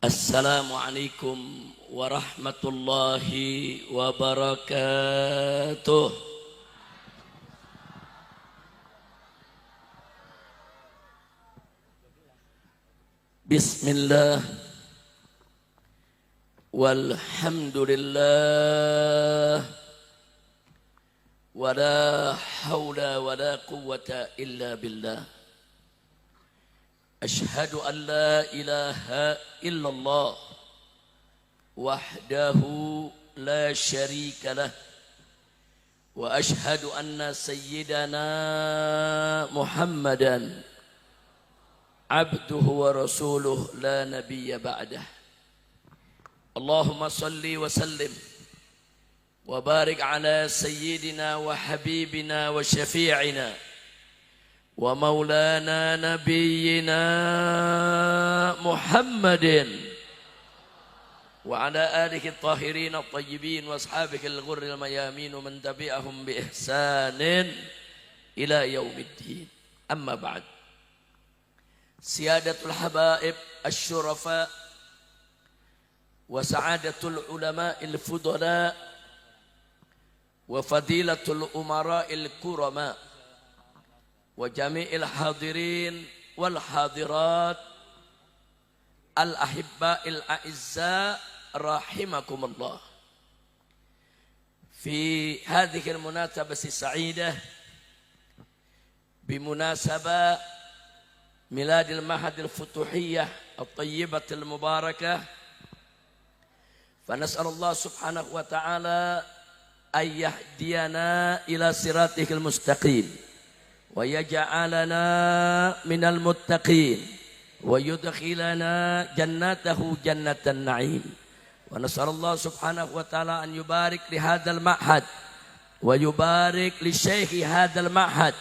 Assalamualaikum warahmatullahi wabarakatuh. Bismillah walhamdulillah wala hawla wala quwwata illa billah. Ashhadu an la ilaha illallah wahdahu la syarika lah wa ashhadu anna sayyidana Muhammadan abduhu wa rasuluh la nabiyya ba'dah. Allahumma salli wa sallim wa barik ala sayyidina wa habibina wa syafi'ina wa maulana nabiyyina Muhammadin wa ala alihi at-tahirin at-tayyibin wa ashabihi al-ghurril mayamin wa man tabi'ahum bi ihsanin ila yaumiddin. Amma ba'd. Siyadatul habaib asy-syurafa wa sa'adatul ulama'il fudala wa fadilatul umara'il kurama wa jami'il hadirin wal hadirat al ahibba'il a'izza rahimakumullah. Fi hadhihi al munasabati sa'idah bimunasabah miladil mahadil futuhiyah at-tayyibatil mubarakah, fa nas'alullah subhanahu wa ta'ala ay yahdiyana ila siratihil mustaqim wa yaj'alana minal muttaqin wa yudkhilana jannatahu jannatan na'im. Wa nas'alullah subhanahu wa ta'ala an yubarik li hadzal ma'had wa yubarik li syaikhi hadzal ma'had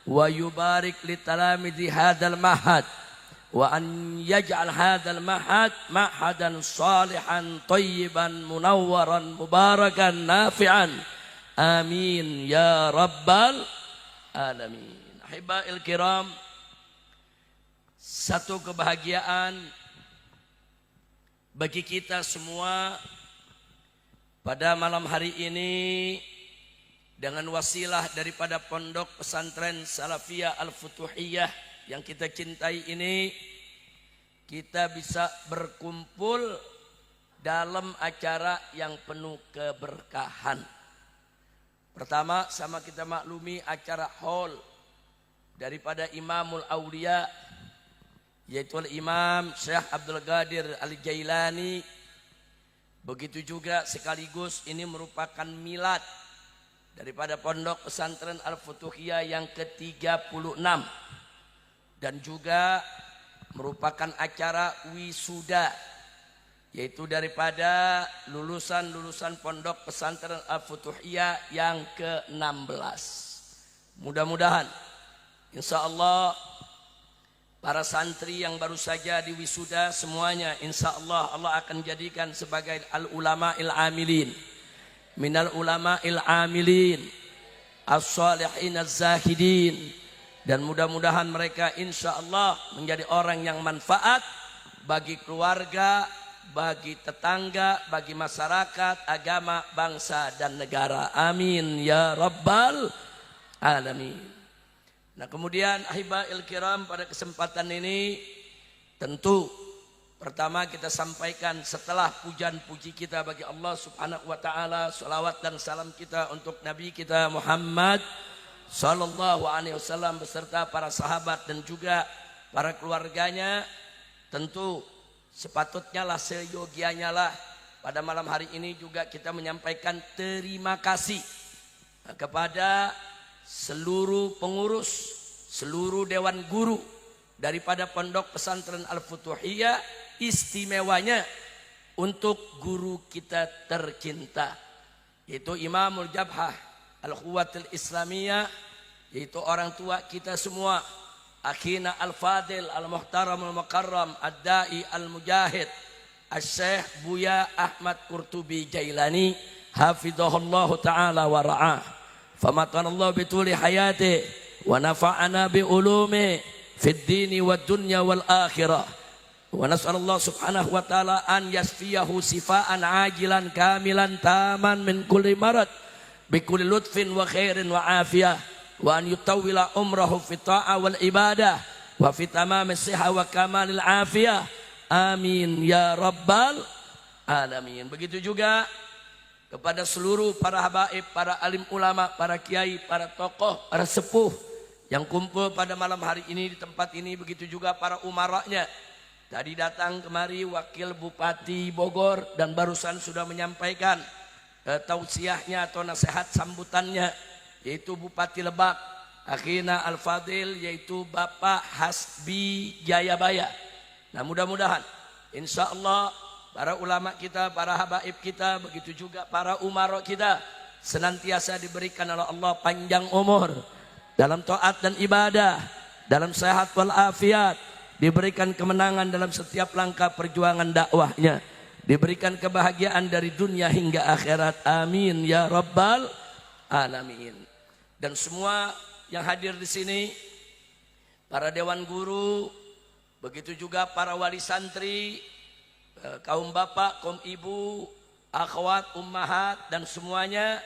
wa yubarik li talamidhi hadzal ma'had wa an yaj'al hadzal ma'had ma'hadan salihan tayyiban munawwaran mubarakan nafi'an. Amin ya rabbal alamin. Ahibba'il kiram, satu kebahagiaan bagi kita semua pada malam hari ini dengan wasilah daripada Pondok Pesantren Salafiyah Al-Futuhiyah yang kita cintai ini, kita bisa berkumpul dalam acara yang penuh keberkahan. Pertama, sama kita maklumi acara haul daripada Imamul Aulia, yaitu Imam Syekh Abdul Qadir Al-Jailani. Begitu juga sekaligus ini merupakan milad daripada Pondok Pesantren Al-Futuhiyah yang ke-36 dan juga merupakan acara wisuda, yaitu daripada lulusan-lulusan Pondok Pesantren Al-Futuhiyah yang ke-16. Mudah-mudahan insyaallah para santri yang baru saja diwisuda semuanya insyaallah Allah akan jadikan sebagai al-ulama'il amilin, minal ulama'il amilin as-salihin az-zahidin, dan mudah-mudahan mereka insyaallah menjadi orang yang manfaat bagi keluarga, bagi tetangga, bagi masyarakat, agama, bangsa dan negara. Amin ya rabbal alamin. Nah, kemudian ahibba'il kiram, pada kesempatan ini tentu pertama kita sampaikan setelah pujian puji kita bagi Allah Subhanahu wa taala, salawat dan salam kita untuk Nabi kita Muhammad sallallahu alaihi wasallam beserta para sahabat dan juga para keluarganya. Tentu sepatutnya lah, seyogianya lah pada malam hari ini juga kita menyampaikan terima kasih kepada seluruh pengurus, seluruh dewan guru daripada Pondok Pesantren Al-Futuhiyah, istimewanya untuk guru kita tercinta, yaitu Imamul Jabhah Al-Quwatil Islamiyah, yaitu orang tua kita semua, akhina Al-Fadil Al-Muhtaram Al-Mukarram Ad-Da'i Al-Mujahid Al-Syekh Buya Ahmad Qurtubi Jailani hafidhahullahu ta'ala wa ra'ah. Famatanallahu bituli hayati wa nafa'ana bi ulumi fid dini wad dunya wal akhirah. Wa nas'alullah subhanahu wa ta'ala an yasfiyahu sifaan ajilan kamilan taman min kulli marad bi kulli lutfin wa khairin wa afiyah wa an yutawwila umrahu fi ta'ah wal ibadah wa fi tamamis sihah wa kamalil afiyah. Amin ya rabbal alamin. Begitu juga kepada seluruh para habaib, para alim ulama, para kiai, para tokoh, para sepuh yang kumpul pada malam hari ini di tempat ini. Begitu juga para umaranya. Tadi datang kemari wakil Bupati Bogor dan barusan sudah menyampaikan tausiahnya atau nasihat sambutannya, yaitu Bupati Lebak Akhina Al-Fadil, yaitu Bapak Hasbi Jayabaya. Nah, mudah-mudahan insya Allah para ulama kita, para habaib kita, begitu juga para umaro kita senantiasa diberikan oleh Allah panjang umur dalam taat dan ibadah, dalam sehat wal afiat, diberikan kemenangan dalam setiap langkah perjuangan dakwahnya, diberikan kebahagiaan dari dunia hingga akhirat. Amin ya rabbal alamin. Dan semua yang hadir di sini, para dewan guru, begitu juga para wali santri, kaum bapak, kaum ibu, akhwat, ummahat, dan semuanya,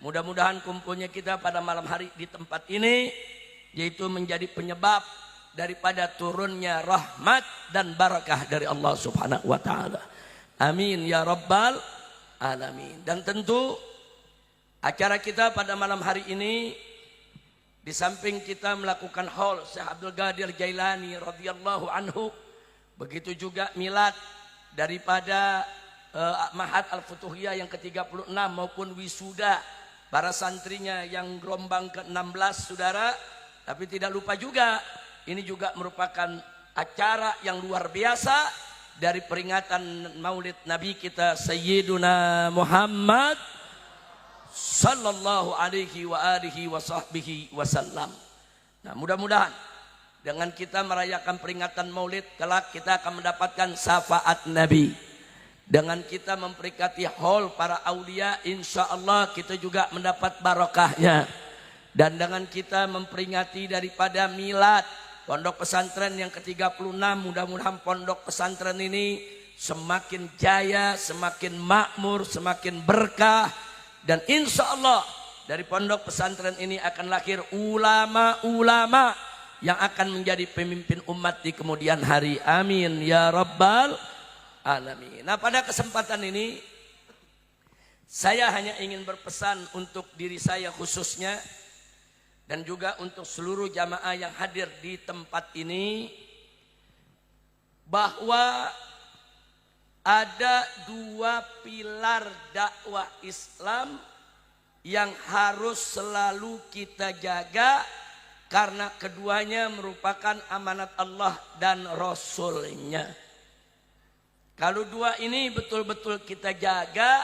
mudah-mudahan kumpulnya kita pada malam hari di tempat ini yaitu menjadi penyebab daripada turunnya rahmat dan barakah dari Allah subhanahu wa ta'ala. Amin ya rabbal alamin. Dan tentu acara kita pada malam hari ini, di samping kita melakukan haul Syekh Abdul Qadir Jailani radhiyallahu anhu, begitu juga milad daripada Mahat Al-Futuhiyah yang ke-36 maupun wisuda para santrinya yang gelombang ke-16 saudara. Tapi tidak lupa juga, ini juga merupakan acara yang luar biasa dari peringatan maulid Nabi kita Sayyiduna Muhammad sallallahu alaihi wa alihi wa sahbihi wasallam. Nah, mudah-mudahan dengan kita merayakan peringatan maulid, kelak kita akan mendapatkan syafaat Nabi. Dengan kita memperingati haul para aulia, insya Allah kita juga mendapat barokahnya. Dan dengan kita memperingati daripada milad pondok pesantren yang ke-36, mudah-mudahan pondok pesantren ini semakin jaya, semakin makmur, semakin berkah. Dan insya Allah dari pondok pesantren ini akan lahir ulama-ulama yang akan menjadi pemimpin umat di kemudian hari. Amin ya rabbal alamin. Nah, pada kesempatan ini saya hanya ingin berpesan untuk diri saya khususnya dan juga untuk seluruh jamaah yang hadir di tempat ini, bahwa ada dua pilar dakwah Islam yang harus selalu kita jaga, karena keduanya merupakan amanat Allah dan Rasul-Nya. Kalau dua ini betul-betul kita jaga,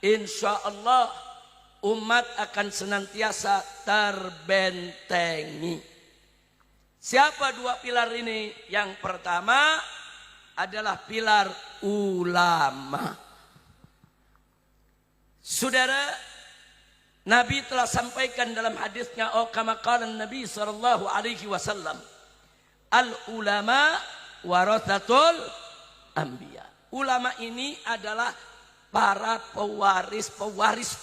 insya Allah umat akan senantiasa terbentengi. Siapa dua pilar ini? Yang pertama adalah pilar ulama. Saudara, Nabi telah sampaikan dalam hadisnya, kama qala Nabi sallallahu alaihi wasallam, al ulama warathatul anbiya. Ulama ini adalah para pewaris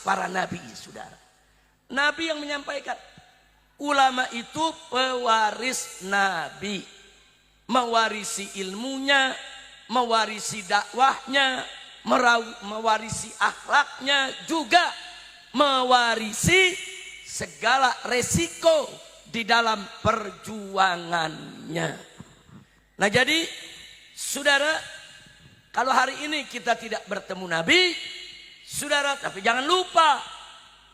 para nabi, saudara. Nabi yang menyampaikan, ulama itu pewaris nabi, mewarisi ilmunya, mewarisi dakwahnya, mewarisi akhlaknya, juga mewarisi segala resiko di dalam perjuangannya. Nah, jadi saudara, kalau hari ini kita tidak bertemu Nabi, saudara, tapi jangan lupa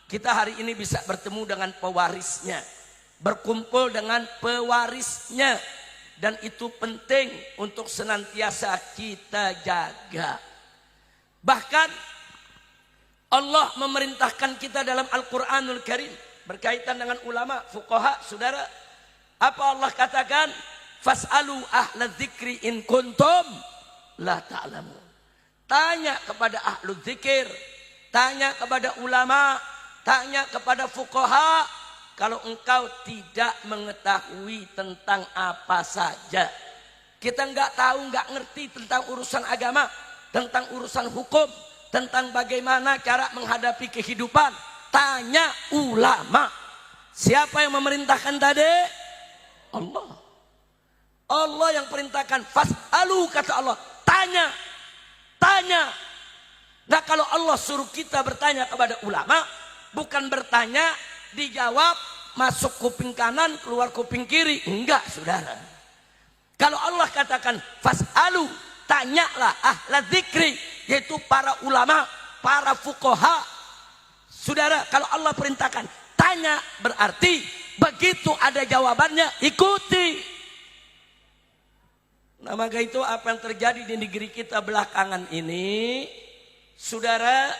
kita hari ini bisa bertemu dengan pewarisnya, berkumpul dengan pewarisnya, dan itu penting untuk senantiasa kita jaga. Bahkan Allah memerintahkan kita dalam Al-Quranul Karim berkaitan dengan ulama, fuqaha, saudara. Apa Allah katakan? Fas'alu ahla dzikri in kuntum la ta'lamun. Tanya kepada ahlu dzikir, tanya kepada ulama, tanya kepada fuqaha kalau engkau tidak mengetahui tentang apa saja. Kita nggak tahu, nggak ngerti tentang urusan agama, tentang urusan hukum, tentang bagaimana cara menghadapi kehidupan. Tanya ulama. Siapa yang memerintahkan tadi? Allah. Allah yang perintahkan. Fas'alu, kata Allah. Tanya. Tanya. Nah kalau Allah suruh kita bertanya kepada ulama, bukan bertanya, dijawab, masuk kuping kanan, keluar kuping kiri. Enggak, saudara. Kalau Allah katakan fas'alu, tanyalah ahla dzikri, yaitu para ulama, para fuqaha. Saudara, kalau Allah perintahkan tanya, berarti begitu ada jawabannya ikuti. Nah maka itu apa yang terjadi di negeri kita belakangan ini, saudara,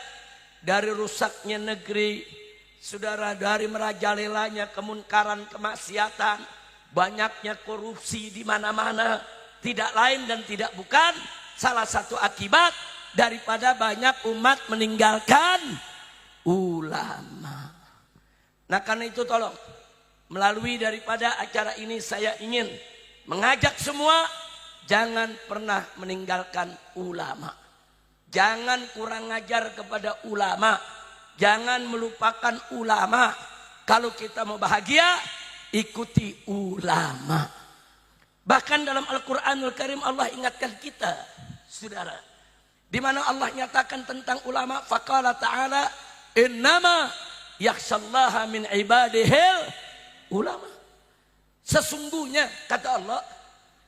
dari rusaknya negeri, saudara, dari merajalelanya kemunkaran, kemaksiatan, banyaknya korupsi di mana-mana, tidak lain dan tidak bukan salah satu akibat daripada banyak umat meninggalkan ulama. Nah karena itu tolong, melalui daripada acara ini saya ingin mengajak semua, jangan pernah meninggalkan ulama. Jangan kurang ajar kepada ulama. Jangan melupakan ulama. Kalau kita mau bahagia, ikuti ulama. Bahkan dalam Al-Quranul Karim Allah ingatkan kita, saudara, di mana Allah nyatakan tentang ulama, faqala ta'ala innama yakhshallaha min ibadihil ulama. Sesungguhnya kata Allah,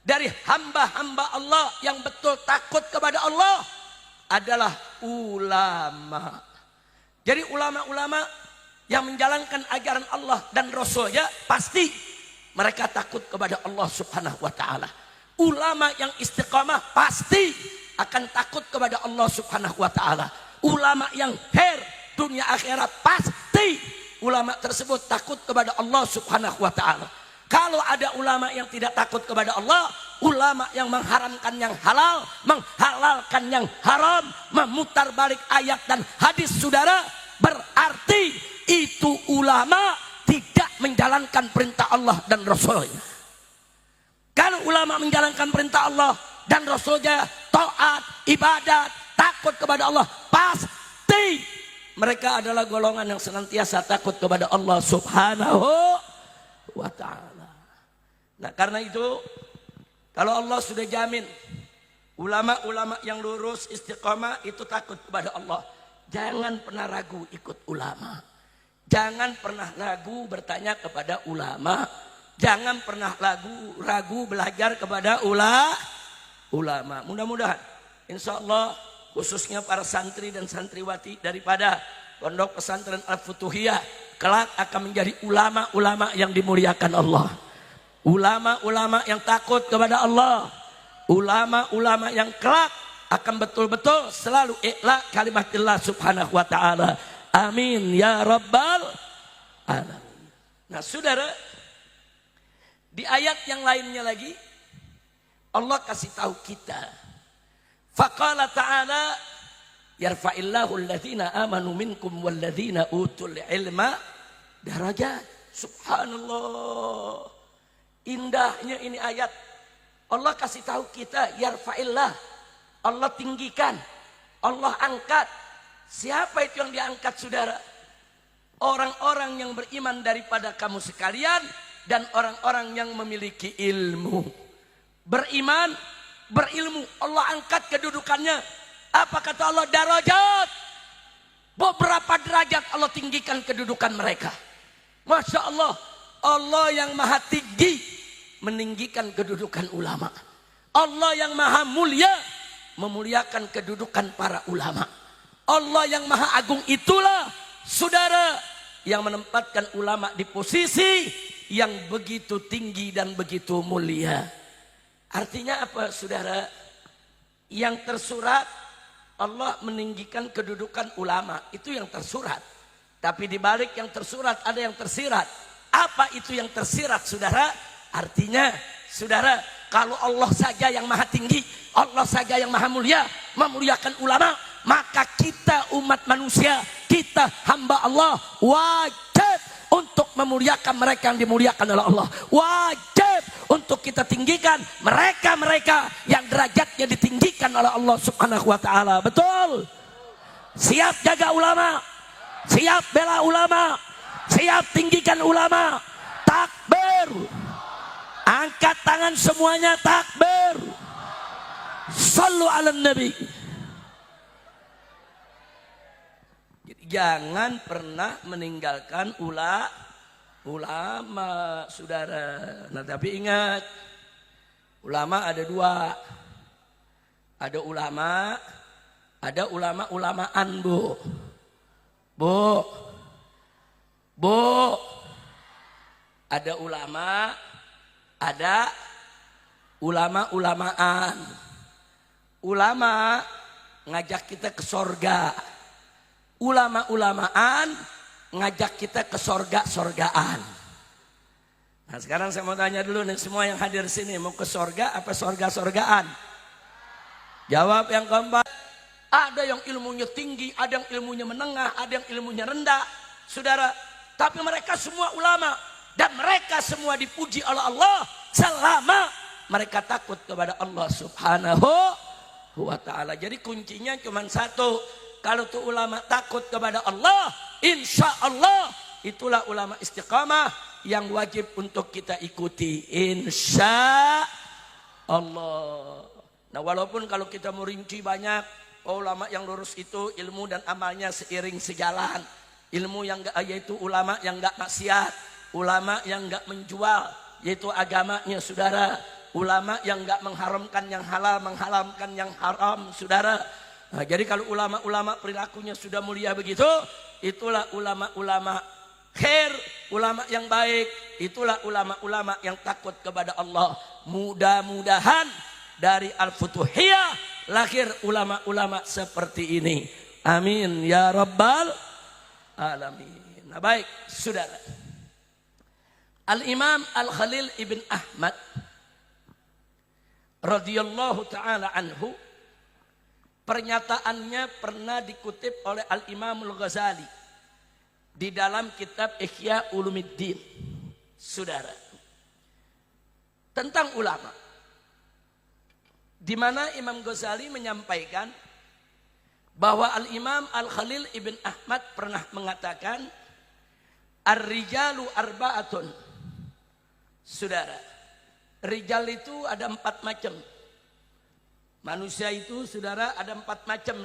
dari hamba-hamba Allah yang betul takut kepada Allah adalah ulama. Jadi ulama-ulama yang menjalankan ajaran Allah dan Rasulnya, pasti mereka takut kepada Allah Subhanahu wa ta'ala. Ulama yang istiqamah pasti akan takut kepada Allah Subhanahu wa ta'ala. Ulama yang khair dunia akhirat, pasti ulama tersebut takut kepada Allah Subhanahu wa ta'ala. Kalau ada ulama yang tidak takut kepada Allah, ulama yang mengharamkan yang halal, menghalalkan yang haram, memutar balik ayat dan hadis, saudara, berarti itu ulama tidak menjalankan perintah Allah dan Rasulnya. Kalau ulama menjalankan perintah Allah dan Rasulnya, taat, ibadat, takut kepada Allah, pasti mereka adalah golongan yang senantiasa takut kepada Allah Subhanahu wa ta'ala. Nah karena itu, kalau Allah sudah jamin ulama-ulama yang lurus istiqamah itu takut kepada Allah, jangan pernah ragu ikut ulama. Jangan pernah ragu bertanya kepada ulama. Jangan pernah ragu belajar kepada ulama. Mudah-mudahan insya Allah, khususnya para santri dan santriwati daripada Pondok Pesantren Al-Futuhiyah, kelak akan menjadi ulama-ulama yang dimuliakan Allah. Ulama-ulama yang takut kepada Allah. Ulama-ulama yang kelak akan betul-betul selalu ikhlas kalimatillah subhanahu wa ta'ala. Amin ya rabbal alamin. Nah saudara, di ayat yang lainnya lagi Allah kasih tahu kita, faqala ta'ala yarfa'illahu alladhina amanu minkum walladhina utul ilma darajat. Subhanallah, indahnya ini ayat. Allah kasih tahu kita, yarfa'illah, Allah tinggikan, Allah angkat. Siapa itu yang diangkat, saudara? Orang-orang yang beriman daripada kamu sekalian dan orang-orang yang memiliki ilmu. Beriman, berilmu, Allah angkat kedudukannya. Apa kata Allah? Darajat. Beberapa derajat Allah tinggikan kedudukan mereka. Masya Allah, Allah yang maha tinggi meninggikan kedudukan ulama. Allah yang maha mulia memuliakan kedudukan para ulama. Allah yang maha agung itulah, saudara, yang menempatkan ulama di posisi yang begitu tinggi dan begitu mulia. Artinya apa, saudara? Yang tersurat, Allah meninggikan kedudukan ulama, itu yang tersurat. Tapi di balik yang tersurat ada yang tersirat. Apa itu yang tersirat, saudara? Artinya, saudara, kalau Allah saja yang maha tinggi, Allah saja yang maha mulia memuliakan ulama, maka kita umat manusia, kita hamba Allah, wajib untuk memuliakan mereka yang dimuliakan oleh Allah. Wajib untuk kita tinggikan mereka-mereka yang derajatnya ditinggikan oleh Allah Subhanahu wa taala. Betul? Siap jaga ulama, siap bela ulama, siap tinggikan ulama. Takbir. Angkat tangan semuanya, takbir. Shallu ala nabi. Jangan pernah meninggalkan ulama, saudara. Nah, tapi ingat, ulama ada dua. Ada ulama, ada ulama-ulamaan, Bu. Ada ulama, ada ulama-ulamaan. Ulama ngajak kita ke sorga. Ulama-ulamaan ngajak kita ke sorga-sorgaan. Nah, sekarang saya mau tanya dulu nih, semua yang hadir sini mau ke sorga apa sorga-sorgaan? Jawab yang keempat. Ada yang ilmunya tinggi, ada yang ilmunya menengah, ada yang ilmunya rendah, saudara. Tapi mereka semua ulama dan mereka semua dipuji oleh Allah selama mereka takut kepada Allah Subhanahu wa taala. Jadi kuncinya cuma satu. Kalau tuh ulama takut kepada Allah, insya Allah itulah ulama istiqamah yang wajib untuk kita ikuti. Insya Allah. Nah, walaupun kalau kita merinci banyak, ulama yang lurus itu ilmu dan amalnya seiring sejalan. Ilmu yang enggak, yaitu ulama yang enggak maksiat, ulama yang enggak menjual, yaitu agamanya, saudara. Ulama yang enggak mengharamkan yang halal, menghalalkan yang haram, saudara. Nah, jadi kalau ulama-ulama perilakunya sudah mulia begitu, itulah ulama-ulama khair, ulama yang baik. Itulah ulama-ulama yang takut kepada Allah. Mudah-mudahan dari Al-Futuhiyah lahir ulama-ulama seperti ini. Amin ya rabbal alamin. Nah, baik, saudara. Al-Imam Al-Khalil ibn Ahmad radhiyallahu taala anhu, pernyataannya pernah dikutip oleh Al-Imam Al-Ghazali di dalam kitab Ihya Ulumuddin, saudara, tentang ulama, di mana Imam Ghazali menyampaikan bahwa Al-Imam Al-Khalil ibn Ahmad pernah mengatakan, ar-rijalu arba'atun. Saudara, rijal itu ada 4 macam. Manusia itu, saudara, ada 4 macam.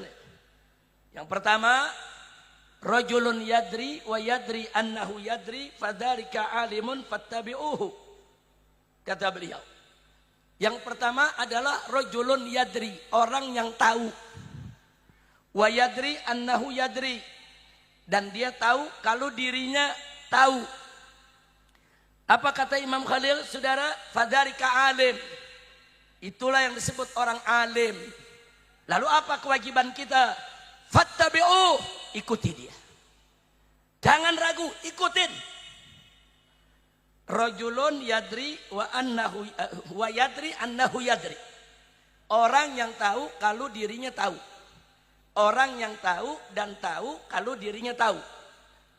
Yang pertama, rajulun yadri wa yadri annahu yadri fadzalika alimun fattabi'uhu. Kata beliau. Yang pertama adalah rajulun yadri, orang yang tahu. Wa yadri annahu yadri, dan dia tahu kalau dirinya tahu. Apa kata Imam Khalil, saudara? Fadzalika alim. Itulah yang disebut orang alim. Lalu apa kewajiban kita? Fattabi'u, ikuti dia. Jangan ragu, ikutin. Rajulun yadri wa yadri annahu yadri. Orang yang tahu kalau dirinya tahu. Orang yang tahu dan tahu kalau dirinya tahu.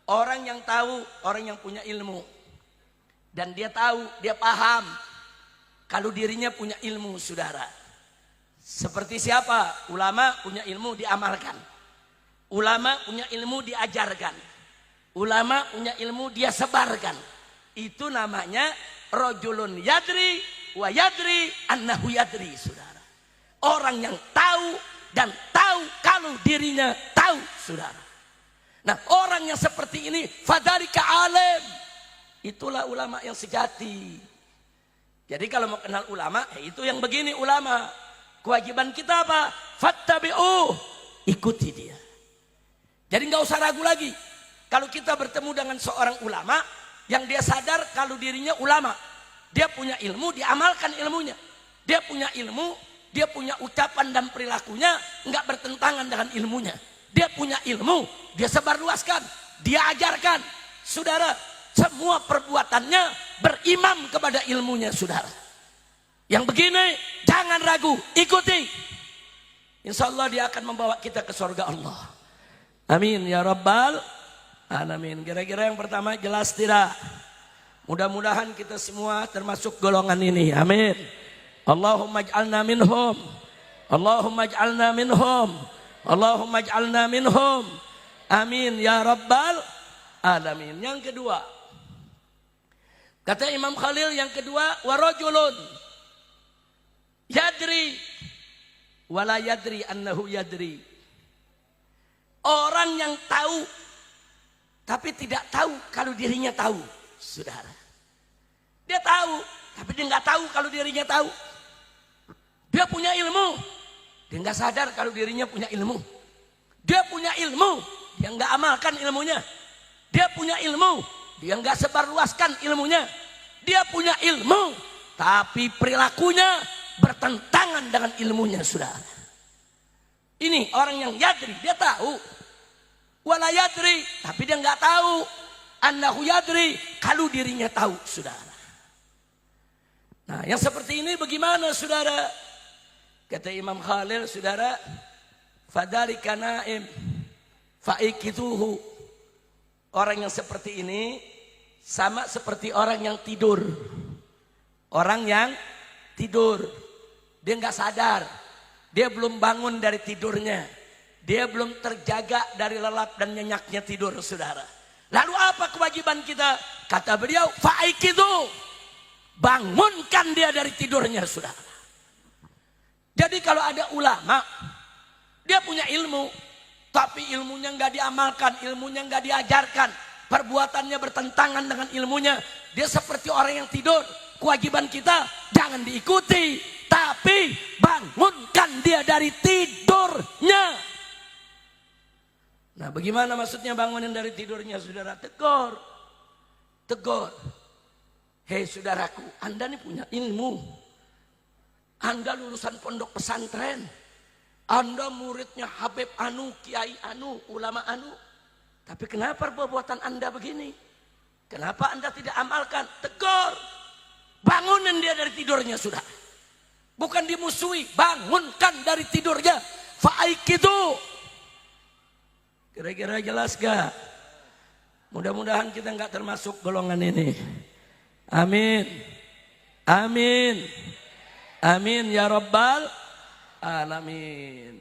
Orang yang tahu, orang yang punya ilmu. Dan dia tahu, dia paham kalau dirinya punya ilmu, saudara. Seperti siapa? Ulama punya ilmu diamalkan. Ulama punya ilmu diajarkan. Ulama punya ilmu dia sebarkan. Itu namanya rajulun yadri wa yadri annahu yadri, saudara. Orang yang tahu dan tahu kalau dirinya tahu, saudara. Nah, orang yang seperti ini fadzalika alim. Itulah ulama yang sejati. Jadi kalau mau kenal ulama, itu yang begini ulama. Kewajiban kita apa? Fattabi'u, ikuti dia. Jadi nggak usah ragu lagi. Kalau kita bertemu dengan seorang ulama yang dia sadar kalau dirinya ulama, dia punya ilmu, diamalkan ilmunya. Dia punya ilmu, dia punya ucapan dan perilakunya nggak bertentangan dengan ilmunya. Dia punya ilmu, dia sebarluaskan, dia ajarkan. Saudara, semua perbuatannya berimam kepada ilmunya, saudara. Yang begini jangan ragu, ikuti. Insya Allah dia akan membawa kita ke surga Allah. Amin ya rabbal alamin. Kira-kira yang pertama jelas tidak? Mudah-mudahan kita semua termasuk golongan ini. Amin. Allahumma ij'alna minhum. Allahumma ij'alna minhum. Allahumma ij'alna minhum. Amin ya rabbal alamin. Yang kedua, kata Imam Khalil, yang kedua, warajulun yadri wala yadri annahu yadri. Orang yang tahu tapi tidak tahu kalau dirinya tahu, saudara. Dia tahu tapi dia nggak tahu kalau dirinya tahu. Dia punya ilmu, dia nggak sadar kalau dirinya punya ilmu. Dia punya ilmu, dia nggak amalkan ilmunya. Dia punya ilmu, dia nggak sebarluaskan ilmunya. Dia punya ilmu, tapi perilakunya bertentangan dengan ilmunya, saudara. Ini orang yang yadri, dia tahu. Wala yadri, tapi dia nggak tahu. Annahu yadri, kalau dirinya tahu, saudara. Nah, yang seperti ini bagaimana, saudara? Kata Imam Khalil, saudara, fadzalika naim fa'ikituhu. Orang yang seperti ini sama seperti orang yang tidur. Orang yang tidur, dia nggak sadar, dia belum bangun dari tidurnya, dia belum terjaga dari lelap dan nyenyaknya tidur, saudara. Lalu apa kewajiban kita? Kata beliau, fa'aikidu, bangunkan dia dari tidurnya, saudara. Jadi kalau ada ulama, dia punya ilmu, tapi ilmunya nggak diamalkan, ilmunya nggak diajarkan, perbuatannya bertentangan dengan ilmunya, dia seperti orang yang tidur. Kewajiban kita jangan diikuti, tapi bangunkan dia dari tidurnya. Nah, bagaimana maksudnya bangunin dari tidurnya, saudara? Tegur, tegur. Hei saudaraku, Anda ini punya ilmu. Anda lulusan pondok pesantren. Anda muridnya Habib Anu, Kiai Anu, ulama Anu. Tapi kenapa perbuatan Anda begini? Kenapa Anda tidak amalkan? Tegur. Bangunin dia dari tidurnya, sudah. Bukan dimusuhi, bangunkan dari tidurnya. Fa'aikidu. Kira-kira jelas gak? Mudah-mudahan kita nggak termasuk golongan ini. Amin. Amin. Amin ya rabbal alamin.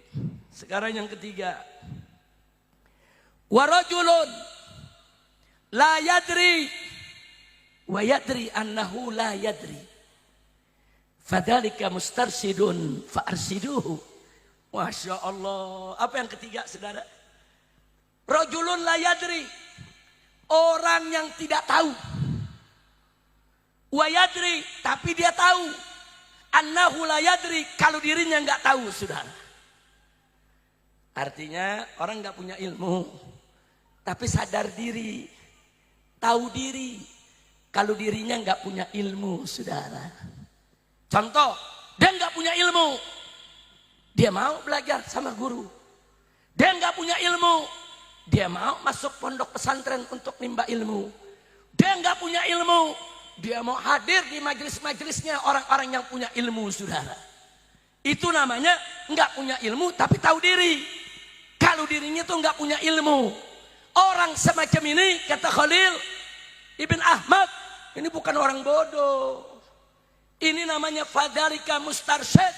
Sekarang yang ketiga. Warajulun la yadri wa yadri annahu la yadri. Fadzalika mustarsidun fa'arsiduhu. Masya Allah. Apa yang ketiga, saudara? Rajulun la yadri. Orang yang tidak tahu. Wa yadri, tapi dia tahu. Annahu la yadri, kalau dirinya nggak tahu, saudara. Artinya orang nggak punya ilmu, tapi sadar diri, tahu diri, kalau dirinya nggak punya ilmu, saudara. Contoh, dia nggak punya ilmu, dia mau belajar sama guru. Dia nggak punya ilmu, dia mau masuk pondok pesantren untuk nimba ilmu. Dia nggak punya ilmu, dia mau hadir di majelis-majelisnya orang-orang yang punya ilmu, saudara. Itu namanya nggak punya ilmu tapi tahu diri. Kalau dirinya tuh nggak punya ilmu. Orang semacam ini, kata Khalil Ibn Ahmad, ini bukan orang bodoh. Ini namanya fadzalika mustarsyid.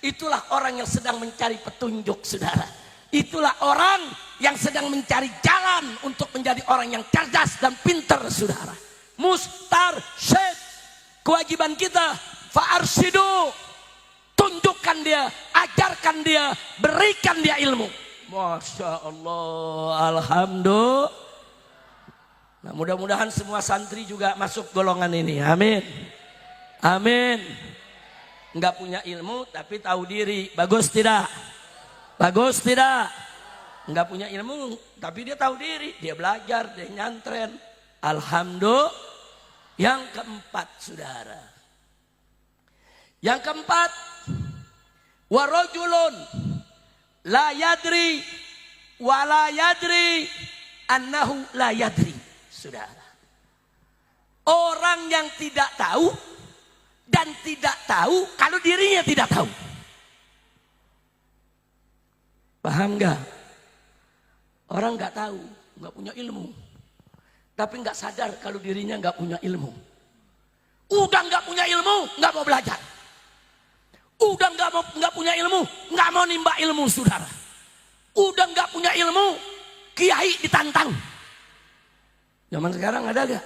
Itulah orang yang sedang mencari petunjuk, saudara. Itulah orang yang sedang mencari jalan untuk menjadi orang yang cerdas dan pintar, saudara. Mustarsyid. Kewajiban kita fa'arsidu, tunjukkan dia, ajarkan dia, berikan dia ilmu. Masya Allah, alhamdulillah. Nah, mudah-mudahan semua santri juga masuk golongan ini. Amin. Amin. Enggak punya ilmu tapi tahu diri. Bagus tidak? Bagus tidak? Enggak punya ilmu tapi dia tahu diri, dia belajar, dia nyantren. Alhamdulillah. Yang keempat, saudara. Yang keempat, warajulun la yadri wa la yadri annahu la yadri, saudara. Orang yang tidak tahu dan tidak tahu kalau dirinya tidak tahu. Paham nggak? Orang nggak tahu, nggak punya ilmu, tapi nggak sadar kalau dirinya nggak punya ilmu. Udah nggak punya ilmu, nggak mau belajar. Udah nggak punya ilmu, nggak mau nimba ilmu, saudara. Udah nggak punya ilmu, kiai ditantang. Zaman sekarang ada gak?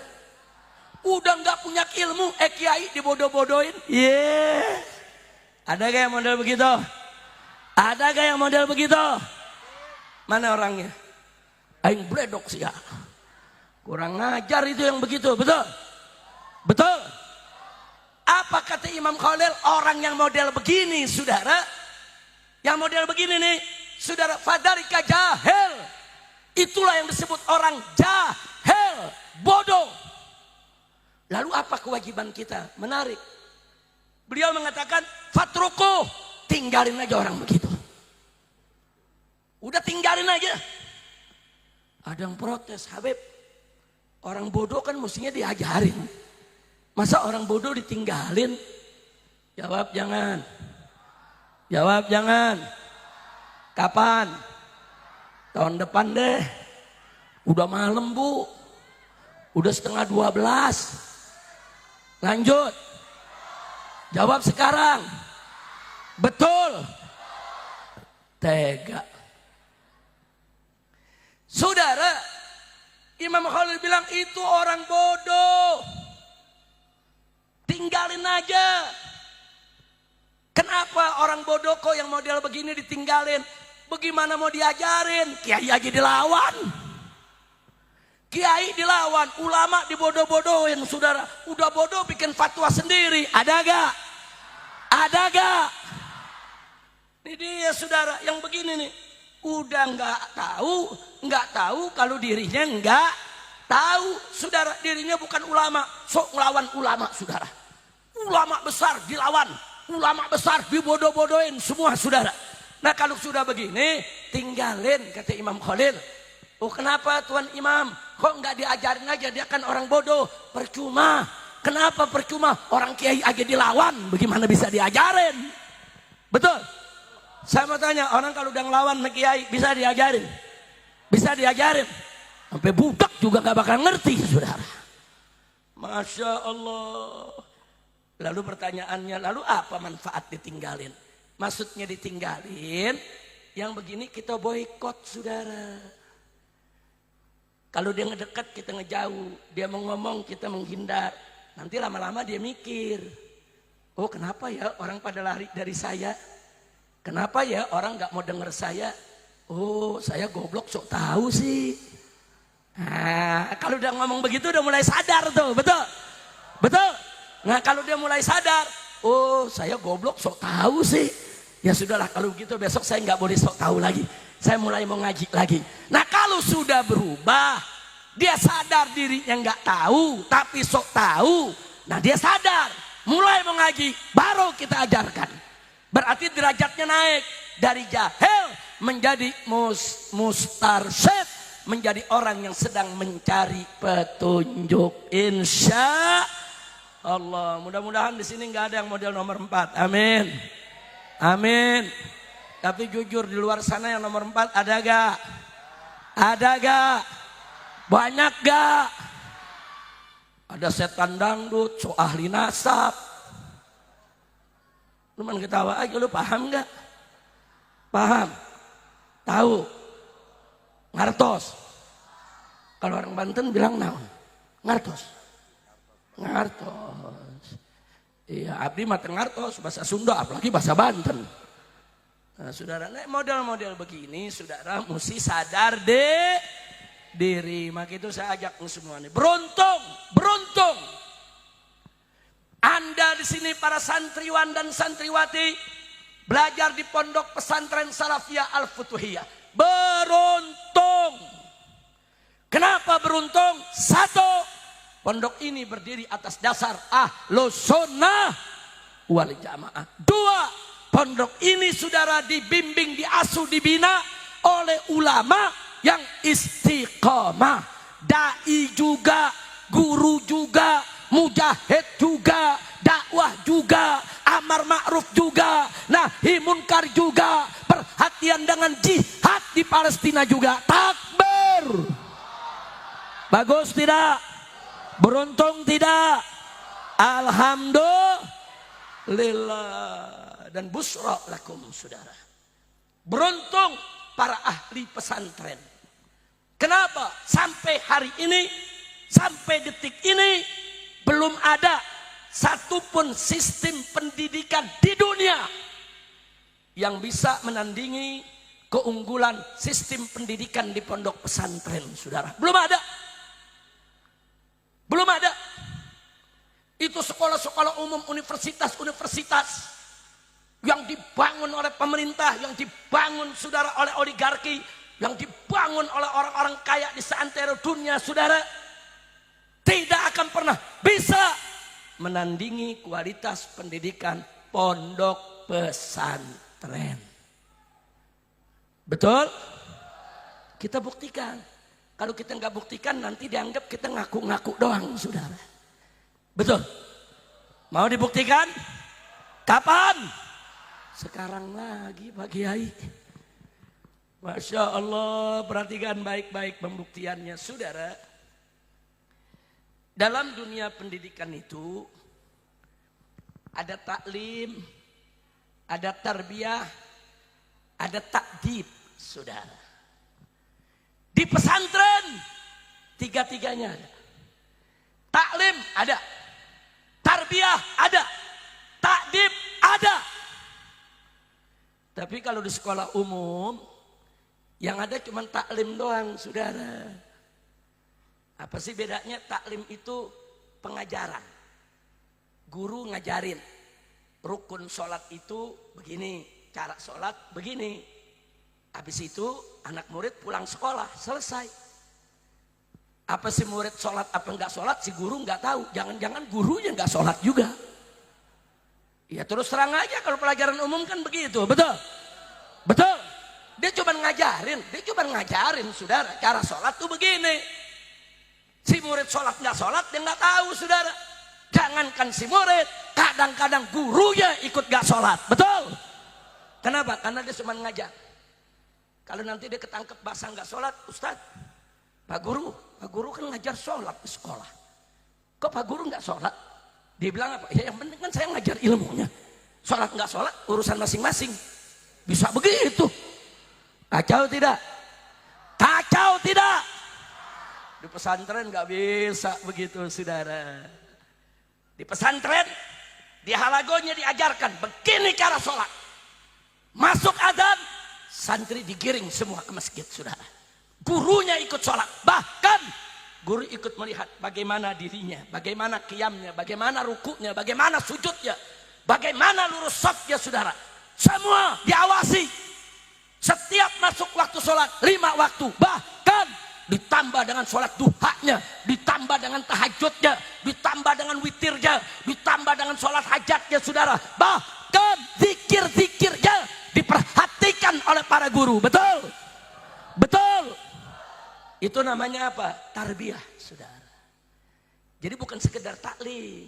Udah nggak punya ilmu, kiai dibodoh-bodohin. Ada gak yang model begitu? Ada gak yang model begitu? Mana orangnya? Aing bledok sih ya. Kurang ngajar itu yang begitu, betul? Betul? Apa kata Imam Khalil? Orang yang model begini, saudara, yang model begini nih, saudara, fadarika jahil. Itulah yang disebut orang jahil, bodoh. Lalu apa kewajiban kita? Menarik. Beliau mengatakan, fatruku, tinggalin aja orang begitu. Udah tinggalin aja. Ada yang protes, Habib, orang bodoh kan mestinya diajarin. Masa orang bodoh ditinggalin? Jawab jangan. Jawab jangan. Kapan? Tahun depan deh. Udah malam, Bu. Udah 11:30. Lanjut. Jawab sekarang. Betul. Tega. Saudara, Imam Khalil bilang itu orang bodoh. Tinggalin aja. Kenapa orang bodoh kok yang model begini ditinggalin? Bagaimana mau diajarin? Kiai aja dilawan. Kiai dilawan, ulama dibodoh-bodohin, saudara. Udah bodoh bikin fatwa sendiri. Ada gak? Ada gak? Ini dia, saudara, yang begini nih. Udah nggak tahu kalau dirinya nggak tahu, saudara. Dirinya bukan ulama, sok ngelawan ulama, saudara. Ulama besar dilawan, ulama besar dibodoh-bodohin semua, saudara. Nah kalau sudah begini, tinggalin, kata Imam Khalil. Oh kenapa Tuan Imam? Kok nggak diajarin aja, dia kan orang bodoh. Percuma. Kenapa percuma? Orang kiai aja dilawan, bagaimana bisa diajarin? Betul? Saya mau tanya, orang kalau udah ngelawan sama kiai, bisa diajarin? Bisa diajarin? Sampai budak juga gak bakal ngerti, saudara. Masya Allah. Lalu pertanyaannya, lalu apa manfaat ditinggalin? Maksudnya ditinggalin, yang begini kita boikot, saudara. Kalau dia ngedekat, kita ngejauh. Dia mau ngomong, kita menghindar. Nanti lama-lama dia mikir, oh kenapa ya orang pada lari dari saya? Kenapa ya orang gak mau denger saya? Oh saya goblok sok tahu sih. Nah, kalau udah ngomong begitu udah mulai sadar tuh, betul? Betul? Nah kalau dia mulai sadar, oh saya goblok sok tahu sih. Ya sudahlah kalau begitu besok saya gak boleh sok tahu lagi. Saya mulai mau ngaji lagi. Nah kalau sudah berubah, dia sadar dirinya gak tahu, tapi sok tahu. Nah dia sadar, mulai mau ngaji, baru kita ajarkan. Berarti derajatnya naik dari jahil menjadi mustarsyid, menjadi orang yang sedang mencari petunjuk. Insya Allah. Mudah-mudahan di sini nggak ada yang model nomor 4. Amin. Amin. Tapi jujur di luar sana yang nomor 4 ada gak? Ada gak? Banyak gak? Ada setan dangdut, so ahli nasab. Lu main ketawa aja, lu paham gak? Paham? Tahu? Ngartos. Kalau orang Banten bilang naon? Ngartos. Ngartos. Iya, abdi mah ngartos, bahasa Sunda, apalagi bahasa Banten. Nah, saudara, model-model begini, saudara mesti sadar diri. Maka itu saya ajak semua nih. Beruntung, beruntung. Anda di sini para santriwan dan santriwati belajar di pondok pesantren Salafiyah Al-Futuhiyah. Beruntung. Kenapa beruntung? Satu, pondok ini berdiri atas dasar Ahlus Sunnah wal Jamaah. Dua, pondok ini saudara dibimbing, diasuh, dibina oleh ulama yang istiqamah. Dai juga, guru juga, mujahid juga, dakwah juga, amar ma'ruf juga, nahi munkar juga, perhatian dengan jihad di Palestina juga. Takbir. Bagus tidak? Beruntung tidak? Alhamdulillah. Dan busra lakum saudara. Beruntung para ahli pesantren. Kenapa? Sampai hari ini, sampai detik ini, belum ada satupun sistem pendidikan di dunia yang bisa menandingi keunggulan sistem pendidikan di pondok pesantren, saudara. Belum ada. Belum ada. Itu sekolah-sekolah umum, universitas-universitas yang dibangun oleh pemerintah, yang dibangun saudara oleh oligarki, yang dibangun oleh orang-orang kaya di seantero dunia, saudara, tidak akan pernah bisa menandingi kualitas pendidikan pondok pesantren. Betul? Kita buktikan. Kalau kita nggak buktikan nanti dianggap kita ngaku-ngaku doang, saudara. Betul? Mau dibuktikan? Kapan? Sekarang lagi Pak Kiai. Masya Allah, perhatikan baik-baik pembuktiannya, saudara. Dalam dunia pendidikan itu ada taklim, ada tarbiyah, ada takdib, saudara. Di pesantren tiga-tiganya ada. Taklim ada, tarbiyah ada, takdib ada. Tapi kalau di sekolah umum yang ada cuma taklim doang, saudara. Apa sih bedanya? Taklim itu pengajaran. Guru ngajarin. Rukun sholat itu begini, cara sholat begini. Habis itu anak murid pulang sekolah, selesai. Apa sih murid sholat apa enggak sholat, si guru enggak tahu. Jangan-jangan gurunya enggak sholat juga. Ya terus terang aja kalau pelajaran umum kan begitu, betul? Betul? Dia cuma ngajarin, saudara. Cara sholat tuh begini. Si murid sholat nggak sholat, dia nggak tahu, saudara. Jangankan si murid, kadang-kadang gurunya ikut nggak sholat, betul? Kenapa? Karena dia cuma ngajar. Kalau nanti dia ketangkep basah nggak sholat, Ustaz, Pak Guru kan ngajar sholat di sekolah. Kok Pak Guru nggak sholat? Dia bilang apa? Ya yang penting kan saya ngajar ilmunya. Sholat nggak sholat urusan masing-masing. Bisa begitu? Kacau tidak? Kacau tidak? Di pesantren nggak bisa begitu, saudara. Di pesantren, di halagonya diajarkan begini cara sholat. Masuk adzan, santri digiring semua ke masjid, saudara. Gurunya ikut sholat, bahkan guru ikut melihat bagaimana dirinya, bagaimana qiyamnya, bagaimana rukuknya, bagaimana sujudnya, bagaimana lurus shafnya, saudara. Semua diawasi. Setiap masuk waktu sholat, 5 waktu, bahkan ditambah dengan sholat duhanya, ditambah dengan tahajudnya, ditambah dengan witirnya, ditambah dengan sholat hajatnya, saudara. Bahkan zikir-zikirnya diperhatikan oleh para guru, betul? Betul? Itu namanya apa? Tarbiyah, saudara. Jadi bukan sekedar taklim.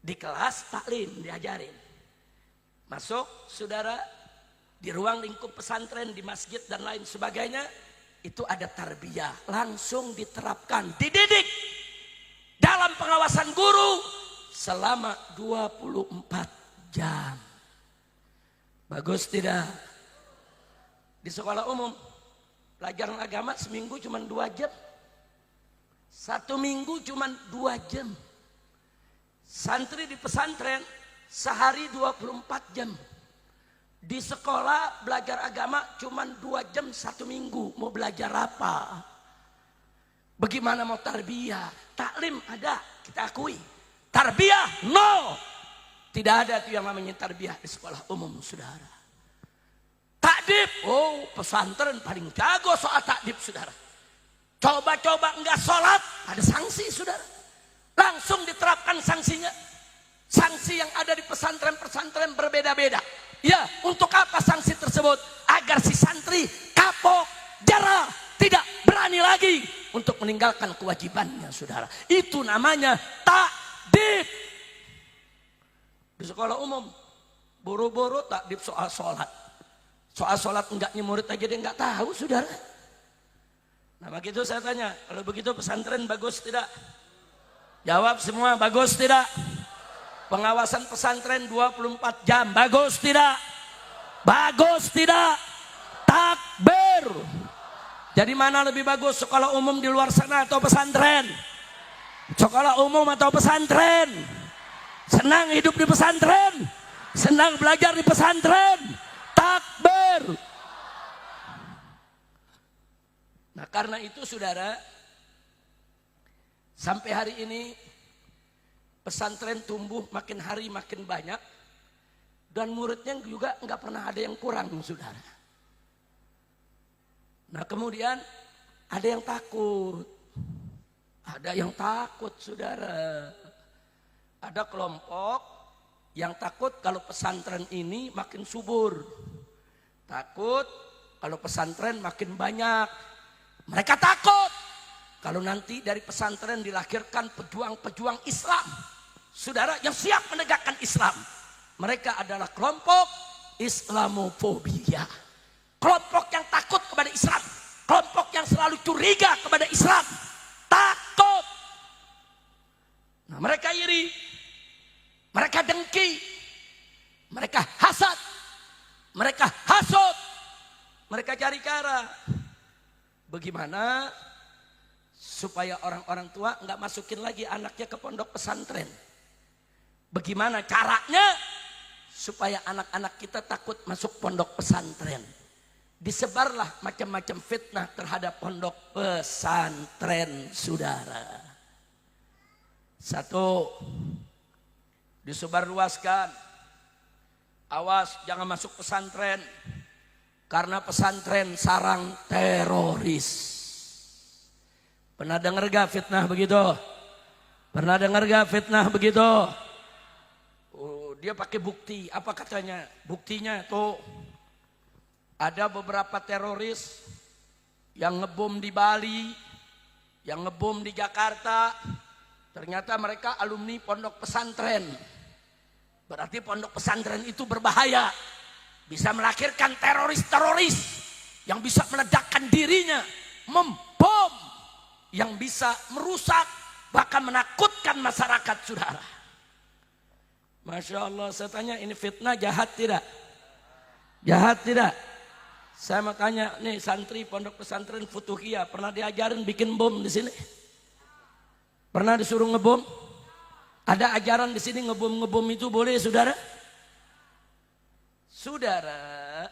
Di kelas taklim diajarin. Masuk, saudara, di ruang lingkup pesantren, di masjid dan lain sebagainya, itu ada tarbiyah. Langsung diterapkan, dididik dalam pengawasan guru selama 24 jam. Bagus tidak? Di sekolah umum pelajaran agama seminggu cuma 2 jam. 1 minggu cuma 2 jam. Santri di pesantren sehari 24 jam. Di sekolah belajar agama cuma 2 jam 1 minggu. Mau belajar apa? Bagaimana mau tarbiyah? Taklim ada, kita akui. Tarbiyah no. Tidak ada tuh yang namanya tarbiyah di sekolah umum, saudara. Takdib, oh pesantren paling jago soal takdib, saudara. Coba-coba enggak sholat, ada sanksi, saudara. Langsung diterapkan sanksinya. Sanksi yang ada di pesantren-pesantren berbeda-beda. Ya, untuk apa sanksi tersebut? Agar si santri kapok, jera, tidak berani lagi untuk meninggalkan kewajibannya, saudara. Itu namanya takdib. Di sekolah umum, boro-boro takdib soal sholat. Soal sholat enggaknya murid aja dia enggak tahu, saudara. Nah begitu saya tanya, kalau begitu pesantren bagus tidak? Jawab semua, bagus tidak? Pengawasan pesantren 24 jam, bagus tidak? Bagus tidak? Takbir. Jadi mana lebih bagus, sekolah umum di luar sana atau pesantren? Sekolah umum atau pesantren? Senang hidup di pesantren? Senang belajar di pesantren? Takbir. Nah karena itu saudara, sampai hari ini pesantren tumbuh makin hari makin banyak. Dan muridnya juga nggak pernah ada yang kurang saudara. Nah kemudian ada yang takut. Ada yang takut saudara. Ada kelompok yang takut kalau pesantren ini makin subur. Takut kalau pesantren makin banyak. Mereka takut kalau nanti dari pesantren dilahirkan pejuang-pejuang Islam. Saudara yang siap menegakkan Islam. Mereka adalah kelompok Islamofobia. Kelompok yang takut kepada Islam. Kelompok yang selalu curiga kepada Islam. Takut. Nah mereka iri. Mereka dengki. Mereka hasad. Mereka hasut. Mereka cari cara. Bagaimana supaya orang-orang tua nggak masukin lagi anaknya ke pondok pesantren? Bagaimana caranya supaya anak-anak kita takut masuk pondok pesantren? Disebarlah macam-macam fitnah terhadap pondok pesantren saudara. Satu, disebarluaskan. Awas jangan masuk pesantren. Karena pesantren sarang teroris. Pernah dengar gak fitnah begitu? Pernah dengar gak fitnah begitu? Dia pakai bukti, apa katanya? Buktinya tuh ada beberapa teroris yang ngebom di Bali, yang ngebom di Jakarta. Ternyata mereka alumni pondok pesantren. Berarti pondok pesantren itu berbahaya. Bisa melahirkan teroris-teroris yang bisa meledakkan dirinya, membom, yang bisa merusak, bahkan menakutkan masyarakat saudara. Masya Allah, saya tanya ini fitnah jahat tidak? Jahat tidak? Saya mau tanya nih santri pondok pesantren Futuhiyah, pernah diajarin bikin bom di sini? Pernah disuruh ngebom? Ada ajaran di sini ngebom itu boleh saudara? Saudara,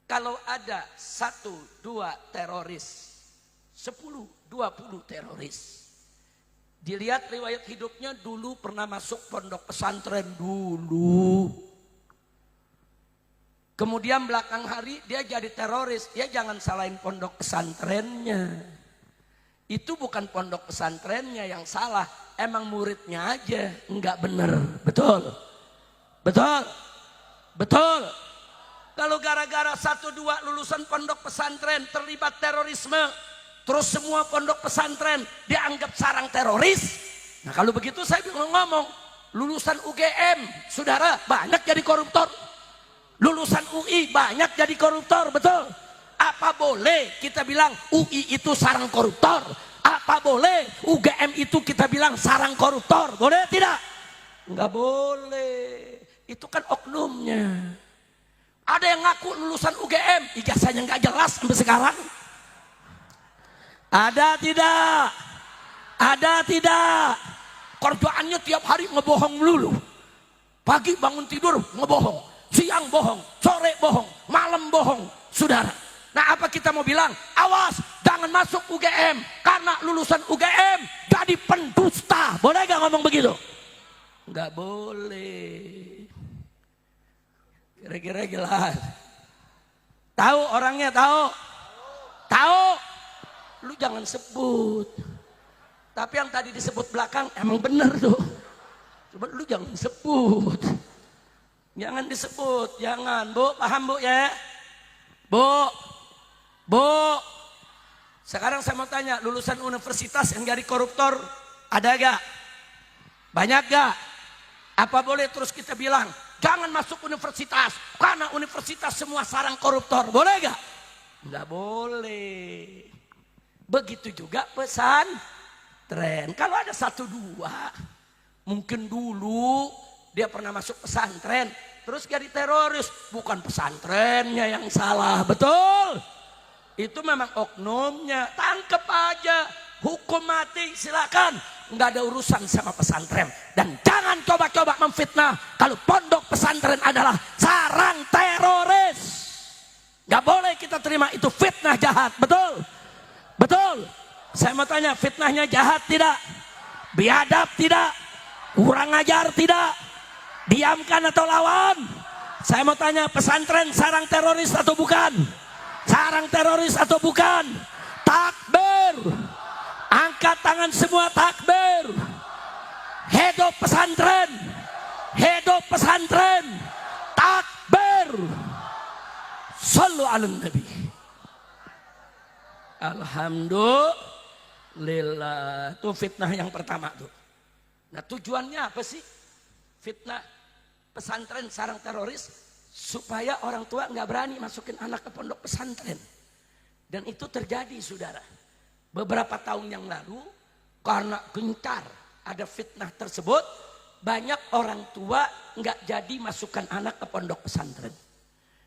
kalau ada 1, 2 teroris, 10, 20 teroris. Dilihat riwayat hidupnya dulu pernah masuk pondok pesantren dulu. Kemudian belakang hari dia jadi teroris. Ya jangan salahin pondok pesantrennya. Itu bukan pondok pesantrennya yang salah. Emang muridnya aja enggak benar. Betul? Betul? Betul? Kalau gara-gara 1, 2 lulusan pondok pesantren terlibat terorisme. Terus semua pondok pesantren dianggap sarang teroris. Nah kalau begitu saya ngomong, lulusan UGM, saudara banyak jadi koruptor. Lulusan UI banyak jadi koruptor, betul? Apa boleh kita bilang UI itu sarang koruptor? Apa boleh UGM itu kita bilang sarang koruptor? Boleh tidak? Enggak boleh. Itu kan oknumnya. Ada yang ngaku lulusan UGM, ijazahnya nggak jelas sampai sekarang. Ada tidak? Ada tidak? Kerjaannya tiap hari ngebohong melulu. Pagi bangun tidur ngebohong, siang bohong, sore bohong, malam bohong, saudara. Nah apa kita mau bilang? Awas, jangan masuk UGM karena lulusan UGM jadi pendusta. Boleh gak ngomong begitu? Nggak boleh. Kira-kira jelas. Tahu orangnya, tahu? Tahu? Lu jangan sebut. Tapi yang tadi disebut belakang emang benar tuh. Coba lu jangan sebut. Jangan disebut, jangan. Bu, paham bu ya? Bu. Bu. Sekarang saya mau tanya, lulusan universitas yang jadi koruptor ada gak? Banyak gak? Apa boleh terus kita bilang jangan masuk universitas karena universitas semua sarang koruptor? Boleh gak? Nggak boleh. Begitu juga pesantren. pesantren. Kalau ada satu dua, mungkin dulu dia pernah masuk pesantren, terus jadi teroris. Bukan pesantrennya yang salah, betul? Itu memang oknumnya, tangkep aja, hukum mati silakan. Nggak ada urusan sama pesantren. Dan jangan coba-coba memfitnah kalau pondok pesantren adalah sarang teroris. Nggak boleh kita terima itu fitnah jahat, betul? Betul? Saya mau tanya, fitnahnya jahat tidak? Biadab tidak? Kurang ajar tidak? Diamkan atau lawan? Saya mau tanya, pesantren sarang teroris atau bukan? Sarang teroris atau bukan? Takbir! Angkat tangan semua, takbir! Hidup pesantren! Hidup pesantren! Takbir! Sallu ala Nabi. Alhamdulillah. Itu fitnah yang pertama tuh. Nah, tujuannya apa sih? Fitnah pesantren sarang teroris supaya orang tua nggak berani masukin anak ke pondok pesantren. Dan itu terjadi, saudara. Beberapa tahun yang lalu karena gencar ada fitnah tersebut, banyak orang tua nggak jadi masukkan anak ke pondok pesantren.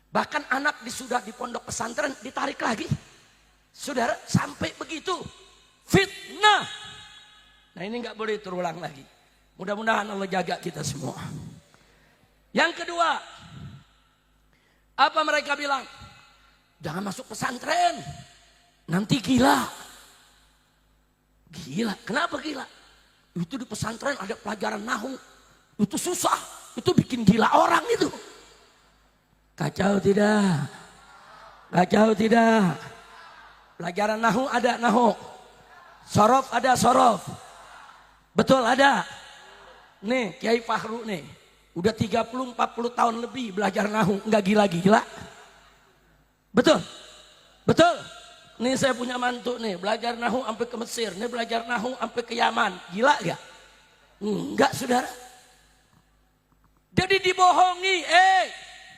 Bahkan anak sudah di pondok pesantren ditarik lagi. Saudara, sampai begitu fitnah. Nah, ini nggak boleh terulang lagi. Mudah-mudahan Allah jaga kita semua. Yang kedua, apa mereka bilang? Jangan masuk pesantren, nanti gila. Gila, kenapa gila? Itu di pesantren ada pelajaran nahwu, itu susah, itu bikin gila orang itu. Kacau tidak? Kacau tidak? Pelajaran nahwu ada nahwu, sorof ada sorof, betul ada. Nih Kiai Fahru nih, udah 30-40 tahun lebih belajar nahwu, nggak gila-gila. Betul? Betul? Nih saya punya mantu nih, belajar nahwu sampai ke Mesir, nih belajar nahwu sampai ke Yaman. Gila gak? Enggak, saudara. Jadi dibohongi,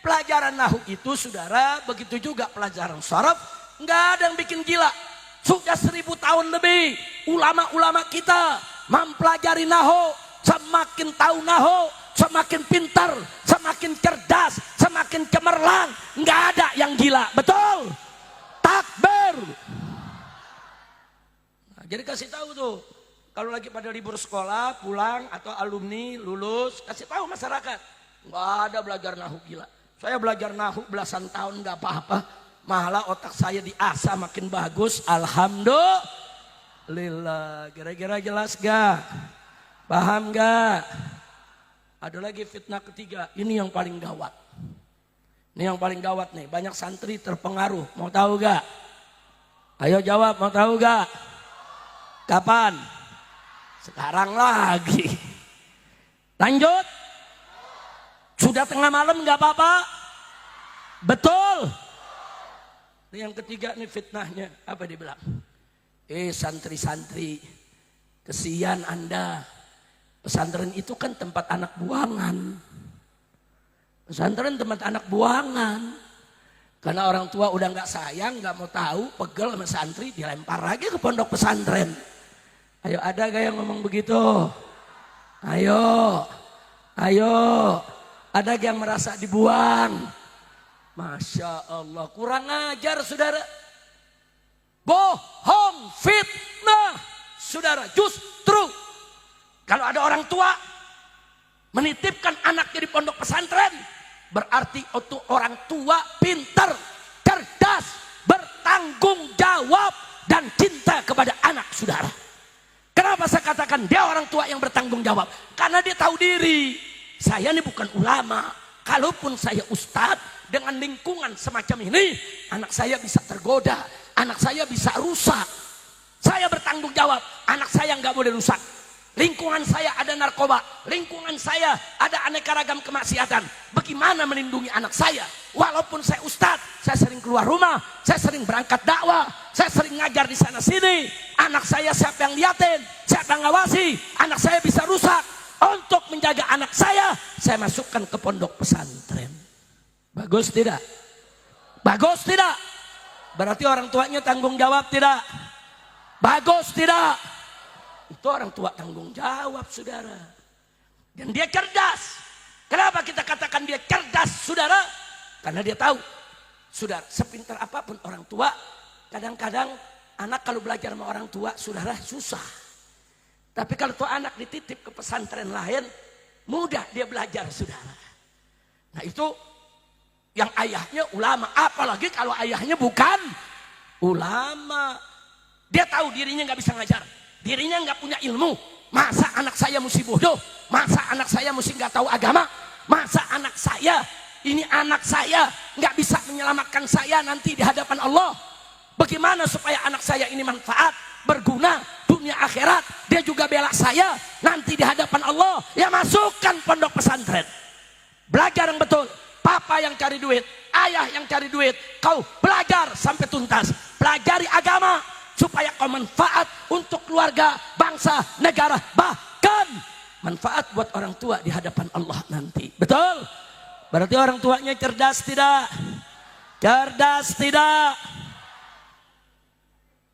pelajaran nahwu itu, saudara, begitu juga pelajaran sharaf, nggak ada yang bikin gila. Sudah 1000 tahun lebih, ulama-ulama kita mempelajari nahwu, semakin tahu nahwu, semakin pintar, semakin cerdas, semakin cemerlang, nggak ada yang gila, betul? Takbir. Nah, jadi kasih tahu tuh, kalau lagi pada libur sekolah, pulang atau alumni lulus, kasih tahu masyarakat, nggak ada belajar nahwu gila. Saya belajar nahwu belasan tahun nggak apa-apa, malah otak saya diasah makin bagus, alhamdulillah. Kira-kira jelas gak? Paham gak? Ada lagi fitnah ketiga, ini yang paling gawat. Ini yang paling gawat nih, banyak santri terpengaruh. Mau tahu gak? Ayo jawab, mau tahu gak? Kapan? Sekarang lagi. Lanjut. Sudah tengah malam gak apa-apa? Betul. Ini yang ketiga nih fitnahnya, apa dia bilang? Santri-santri, kesian Anda. Pesantren itu kan tempat anak buangan. Pesantren tempat anak buangan. Karena orang tua udah nggak sayang, nggak mau tahu, pegel sama santri, dilempar lagi ke pondok pesantren. Ayo, ada gak yang ngomong begitu? Ayo, ayo. Ada gak yang merasa dibuang? Masya Allah, kurang ajar saudara. Bohong, fitnah. Saudara, justru kalau ada orang tua menitipkan anaknya di pondok pesantren, berarti itu orang tua pintar, cerdas, bertanggung jawab, dan cinta kepada anak saudara. Kenapa saya katakan dia orang tua yang bertanggung jawab? Karena dia tahu diri. Saya ini bukan ulama. Kalaupun saya ustadz, dengan lingkungan semacam ini, anak saya bisa tergoda, anak saya bisa rusak. Saya bertanggung jawab, anak saya nggak boleh rusak. Lingkungan saya ada narkoba, lingkungan saya ada aneka ragam kemaksiatan. Bagaimana melindungi anak saya? Walaupun saya ustadz, saya sering keluar rumah, saya sering berangkat dakwah, saya sering ngajar di sana sini. Anak saya siapa yang liatin, siapa yang ngawasi, anak saya bisa rusak. Untuk menjaga anak saya masukkan ke pondok pesantren. Bagus tidak? Bagus tidak? Berarti orang tuanya tanggung jawab tidak? Bagus tidak? itu orang tua tanggung jawab, saudara. Dan dia cerdas. Kenapa kita katakan dia cerdas, saudara? Karena dia tahu, saudara, sepintar apapun orang tua, kadang-kadang anak kalau belajar sama orang tua, saudara, susah. Tapi kalau tuh anak dititip ke pesantren lain, mudah dia belajar, saudara. Nah itu yang ayahnya ulama, apalagi kalau ayahnya bukan ulama. Dia tahu dirinya nggak bisa ngajar, dirinya nggak punya ilmu. Masa anak saya mesti bodoh? Masa anak saya mesti nggak tahu agama? Masa anak saya, ini anak saya nggak bisa menyelamatkan saya nanti di hadapan Allah? Bagaimana supaya anak saya ini manfaat, berguna, dunia akhirat? Dia juga bela saya nanti di hadapan Allah. Ya masukkan pondok pesantren. Belajar yang betul. Papa yang cari duit, ayah yang cari duit. Kau belajar sampai tuntas. Pelajari agama supaya kau manfaat untuk keluarga, bangsa, negara, bahkan manfaat buat orang tua di hadapan Allah nanti. Betul? Berarti orang tuanya cerdas tidak? Cerdas tidak?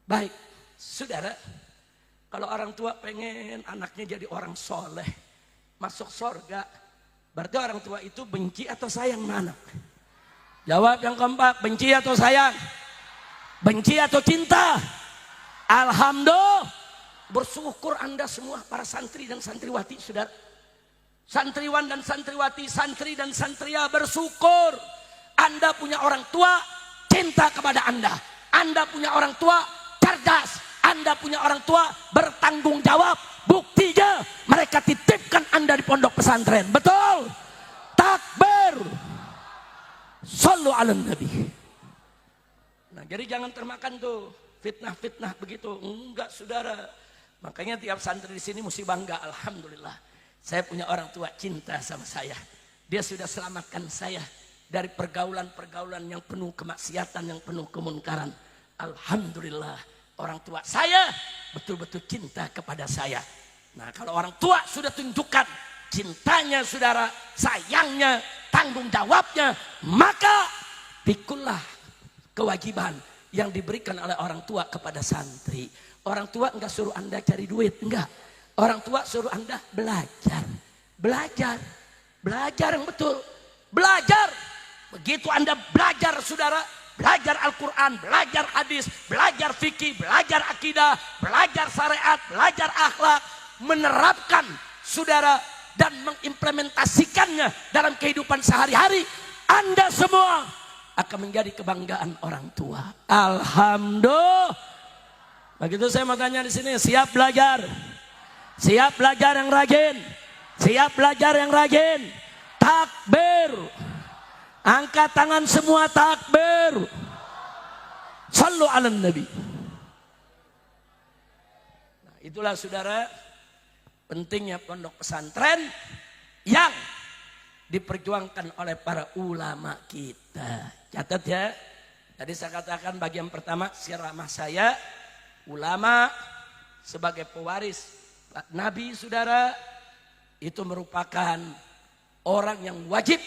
Baik, saudara, kalau orang tua pengen anaknya jadi orang soleh, masuk surga, berarti orang tua itu benci atau sayang anak? Jawab yang keempat, benci atau sayang? Benci atau cinta? Alhamdulillah, bersyukur Anda semua para santri dan santriwati, saudara. Santriwan dan santriwati, santri dan santria, bersyukur Anda punya orang tua cinta kepada Anda. Anda punya orang tua cerdas. Anda punya orang tua bertanggung jawab. Buktinya mereka titipkan Anda di pondok pesantren. Betul? Takbir. Sallu ala nabi. Nah, jadi jangan termakan tuh fitnah-fitnah begitu. Enggak, saudara. Makanya tiap santri di sini mesti bangga. Alhamdulillah. Saya punya orang tua cinta sama saya. Dia sudah selamatkan saya dari pergaulan-pergaulan yang penuh kemaksiatan, yang penuh kemunkaran. Alhamdulillah, orang tua saya betul-betul cinta kepada saya. Nah, kalau orang tua sudah tunjukkan cintanya, saudara, sayangnya, tanggung jawabnya, maka pikulah kewajiban yang diberikan oleh orang tua kepada santri. Orang tua enggak suruh Anda cari duit, enggak. Orang tua suruh Anda belajar. Belajar. Belajar yang betul. Belajar. Begitu Anda belajar, saudara, belajar Al-Quran, belajar hadis, belajar fikih, belajar akidah, belajar syariat, belajar akhlak, menerapkan, saudara, dan mengimplementasikannya dalam kehidupan sehari-hari, Anda semua akan menjadi kebanggaan orang tua. Alhamdulillah. Begitu saya mau tanya di sini, siap belajar? Siap belajar yang rajin? Siap belajar yang rajin? Takbir. Angkat tangan semua, takbir. Sallu ala nabi. Nah, itulah saudara pentingnya pondok pesantren yang diperjuangkan oleh para ulama kita. Catat ya. Tadi saya katakan bagian pertama ceramah saya, ulama sebagai pewaris Nabi, saudara, itu merupakan orang yang wajib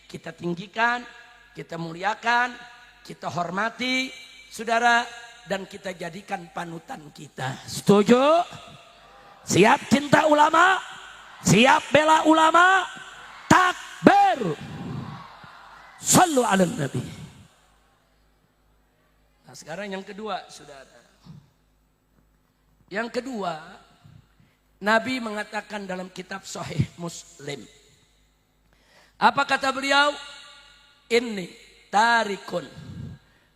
kita tinggikan, kita muliakan, kita hormati, saudara, dan kita jadikan panutan kita. Setuju? Siap cinta ulama? Siap bela ulama? Takbir. Sallu ala nabi. Nah, sekarang yang kedua, saudara. Yang kedua, Nabi mengatakan dalam kitab Sahih Muslim. Apa kata beliau? Inni tarikun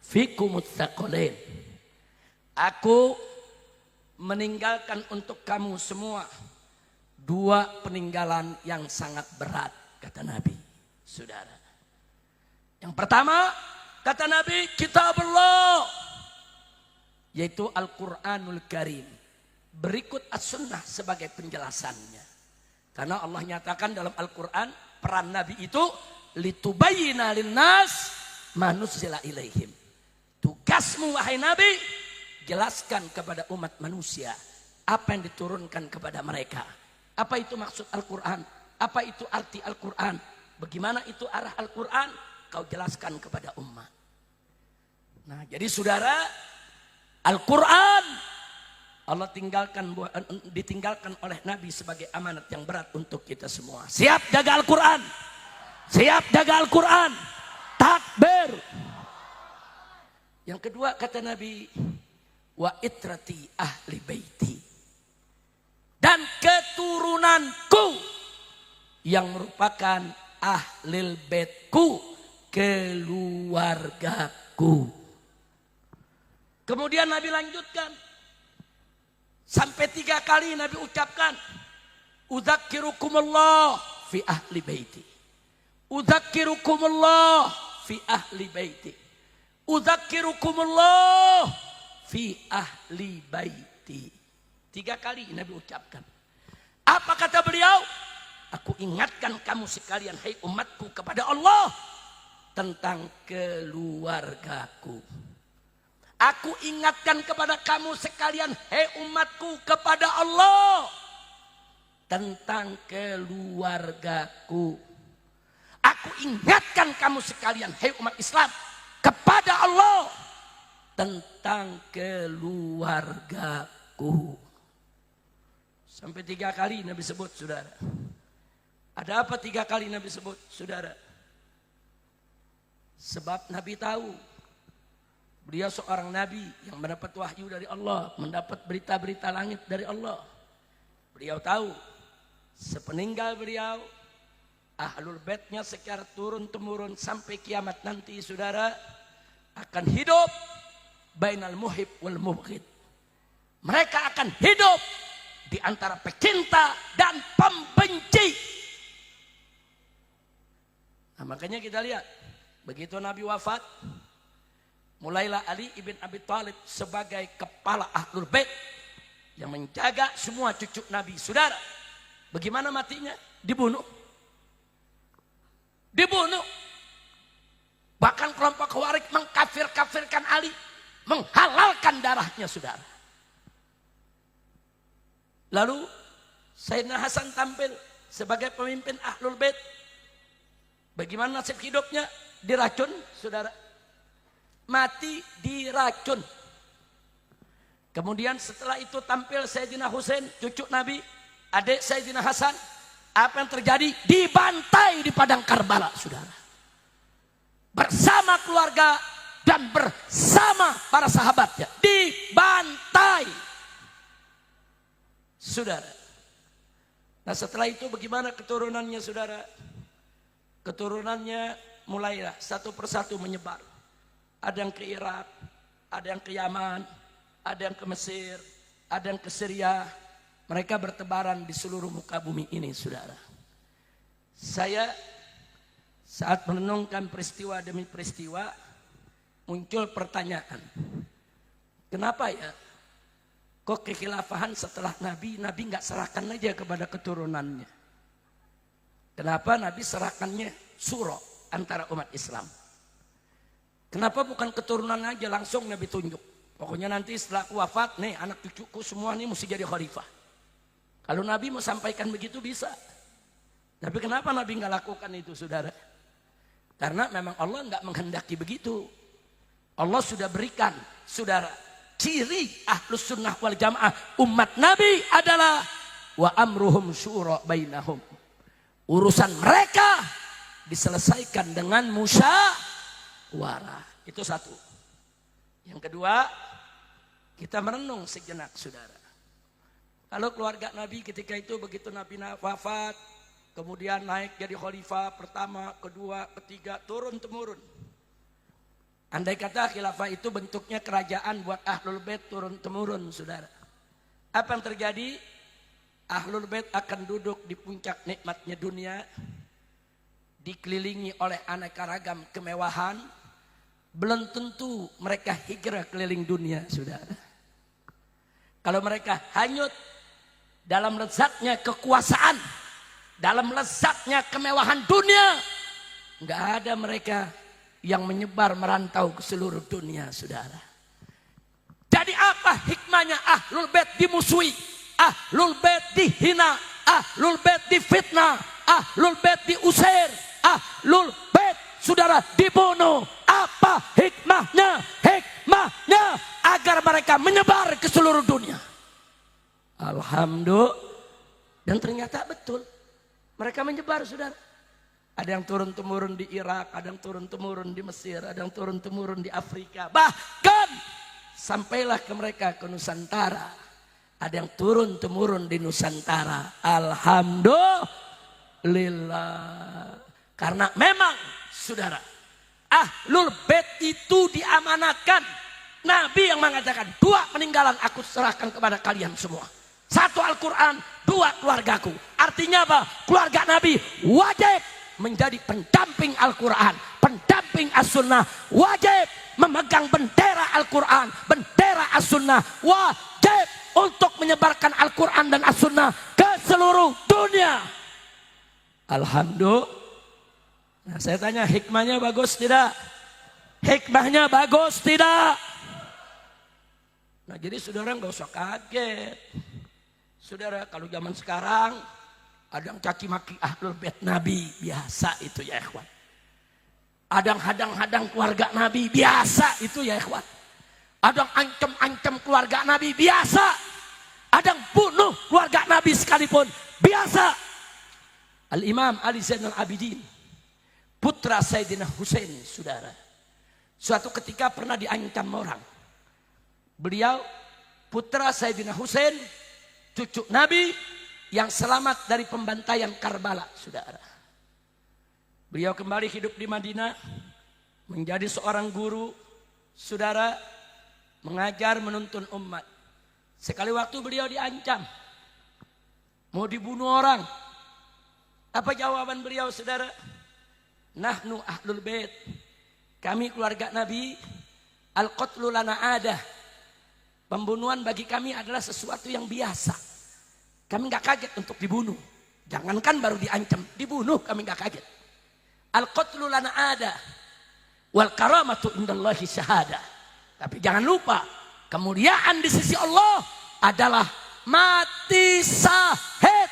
fikumut tsaqalain. Aku meninggalkan untuk kamu semua dua peninggalan yang sangat berat, kata Nabi. Saudara. Yang pertama, kata Nabi, kitabullah, yaitu Al-Quranul Karim. Berikut as-sunnah sebagai penjelasannya. Karena Allah nyatakan dalam Al-Quran, peran Nabi itu litubayyina linnas ma nuzzila ilaihim. Tugasmu wahai Nabi, jelaskan kepada umat manusia apa yang diturunkan kepada mereka. Apa itu maksud Al-Quran? Apa itu arti Al-Quran? Bagaimana itu arah Al-Quran? Kau jelaskan kepada umat. Nah, jadi saudara, Al-Quran Allah ditinggalkan oleh Nabi sebagai amanat yang berat untuk kita semua. Siap jaga Al-Quran. Siap jaga Al-Quran. Takbir. Yang kedua kata Nabi, wa itrati ahli baiti. Dan keturunanku yang merupakan ahlil baitku, keluargaku. Kemudian Nabi lanjutkan. Sampai 3 kali Nabi ucapkan. Udzakirukumullah fi ahli baiti. Udzakirukumullah fi ahli baiti. Udzakirukumullah fi ahli baiti. 3 kali Nabi ucapkan. Apa kata beliau? Aku ingatkan kamu sekalian, hai umatku, kepada Allah tentang keluargaku. Aku ingatkan kepada kamu sekalian, hai umatku, kepada Allah tentang keluargaku. Aku ingatkan kamu sekalian, hai umat Islam, kepada Allah tentang keluargaku. Sampai 3 kali Nabi sebut, saudara. Ada apa 3 kali Nabi sebut, saudara? Sebab Nabi tahu beliau seorang Nabi yang mendapat wahyu dari Allah, mendapat berita-berita langit dari Allah. Beliau tahu sepeninggal beliau, ahlul baitnya secara turun-temurun sampai kiamat nanti, saudara, akan hidup bainal muhib wal mubghid. Mereka akan hidup di antara pecinta dan pembenci. Nah, makanya kita lihat, begitu Nabi wafat, mulailah Ali ibn Abi Thalib sebagai kepala ahlul bait yang menjaga semua cucu Nabi. Saudara, bagaimana matinya? Dibunuh. Dibunuh. Bahkan kelompok Khawarij mengkafir-kafirkan Ali, menghalalkan darahnya, saudara. Lalu Sayyidina Hasan tampil sebagai pemimpin ahlul bait. Bagaimana nasib hidupnya? Diracun, saudara. Mati diracun. Kemudian setelah itu tampil Sayyidina Husain, cucu Nabi, adik Sayyidina Hasan. Apa yang terjadi? Dibantai di padang Karbala, saudara. Bersama keluarga dan bersama para sahabatnya. Dibantai, saudara. Nah, setelah itu bagaimana keturunannya, saudara? Keturunannya mulailah satu persatu menyebar. Ada yang ke Irak, ada yang ke Yaman, ada yang ke Mesir, ada yang ke Syria. Mereka bertebaran di seluruh muka bumi ini, saudara. Saya saat merenungkan peristiwa demi peristiwa, muncul pertanyaan. Kenapa ya? Kok kekhilafahan setelah Nabi nggak serahkan aja kepada keturunannya? Kenapa Nabi serahkannya suro antara umat Islam? Kenapa bukan keturunan aja langsung Nabi tunjuk? Pokoknya nanti setelah aku wafat, nih anak cucuku semua nih mesti jadi khalifah. Kalau Nabi mau sampaikan begitu bisa. Tapi kenapa Nabi nggak lakukan itu, saudara? Karena memang Allah nggak menghendaki begitu. Allah sudah berikan, saudara, ciri ahlus sunnah wal jamaah umat Nabi adalah wa amruhum syura bainahum. Urusan mereka diselesaikan dengan musyawarah. Itu satu. Yang kedua, kita merenung sejenak, saudara. Kalau keluarga Nabi ketika itu begitu Nabi wafat, kemudian naik jadi khalifah pertama, kedua, ketiga, turun-temurun. Andai kata khilafah itu bentuknya kerajaan buat ahlul bait turun-temurun, saudara. Apa yang terjadi? Ahlul bait akan duduk di puncak nikmatnya dunia, dikelilingi oleh aneka ragam kemewahan. Belum tentu mereka hijrah keliling dunia, saudara. Kalau mereka hanyut dalam lezatnya kekuasaan, dalam lezatnya kemewahan dunia, nggak ada mereka yang menyebar merantau ke seluruh dunia, saudara. Jadi apa hikmahnya ahlul bait dimusuhi, ahlul bait dihina, ahlul bait difitnah, ahlul bait diusir, ahlul bait, saudara, dibunuh? Apa hikmahnya? Hikmahnya agar mereka menyebar ke seluruh dunia. Alhamdulillah. Dan ternyata betul. Mereka menyebar, saudara. Ada yang turun-temurun di Irak, ada yang turun-temurun di Mesir, ada yang turun-temurun di Afrika. Bahkan sampailah ke mereka ke Nusantara. Ada yang turun-temurun di Nusantara. Alhamdulillah. Karena memang, saudara, Ahlul Bait itu diamanatkan. Nabi yang mengatakan, 2 peninggalan aku serahkan kepada kalian semua. 1 Al-Quran, 2 keluargaku. Artinya apa? Keluarga Nabi wajib menjadi pendamping Al-Quran, pendamping As-Sunnah. Wajib memegang bendera Al-Quran, bendera As-Sunnah. Wajib untuk menyebarkan Al-Quran dan As-Sunnah ke seluruh dunia. Alhamdulillah. Nah, saya tanya, hikmahnya bagus tidak? Hikmahnya bagus tidak? Nah, jadi saudara nggak usah kaget. Saudara, kalau zaman sekarang ada yang caci maki Ahlul Bait Nabi, biasa itu ya ikhwan. Ada yang hadang-hadang keluarga Nabi, biasa itu ya ikhwan. Ada yang ancam-ancam keluarga Nabi, biasa. Ada yang bunuh keluarga Nabi sekalipun, biasa. Al-Imam Ali Zainal Abidin, putra Sayyidina Husain, saudara, suatu ketika pernah diancam orang. Beliau putra Sayyidina Husain, cucu Nabi yang selamat dari pembantaian Karbala, saudara. Beliau kembali hidup di Madinah, menjadi seorang guru, saudara, mengajar, menuntun umat. Sekali waktu beliau diancam, mau dibunuh orang. Apa jawaban beliau, saudara? Nahnu Ahlul Bait, kami keluarga Nabi, al-qatlu lana adah. Pembunuhan bagi kami adalah sesuatu yang biasa. Kami nggak kaget untuk dibunuh. Jangankan baru diancam, dibunuh kami nggak kaget. Al-qatlu lana ada, wal karamatu indallahi syahada. Tapi jangan lupa, kemuliaan di sisi Allah adalah mati syahid.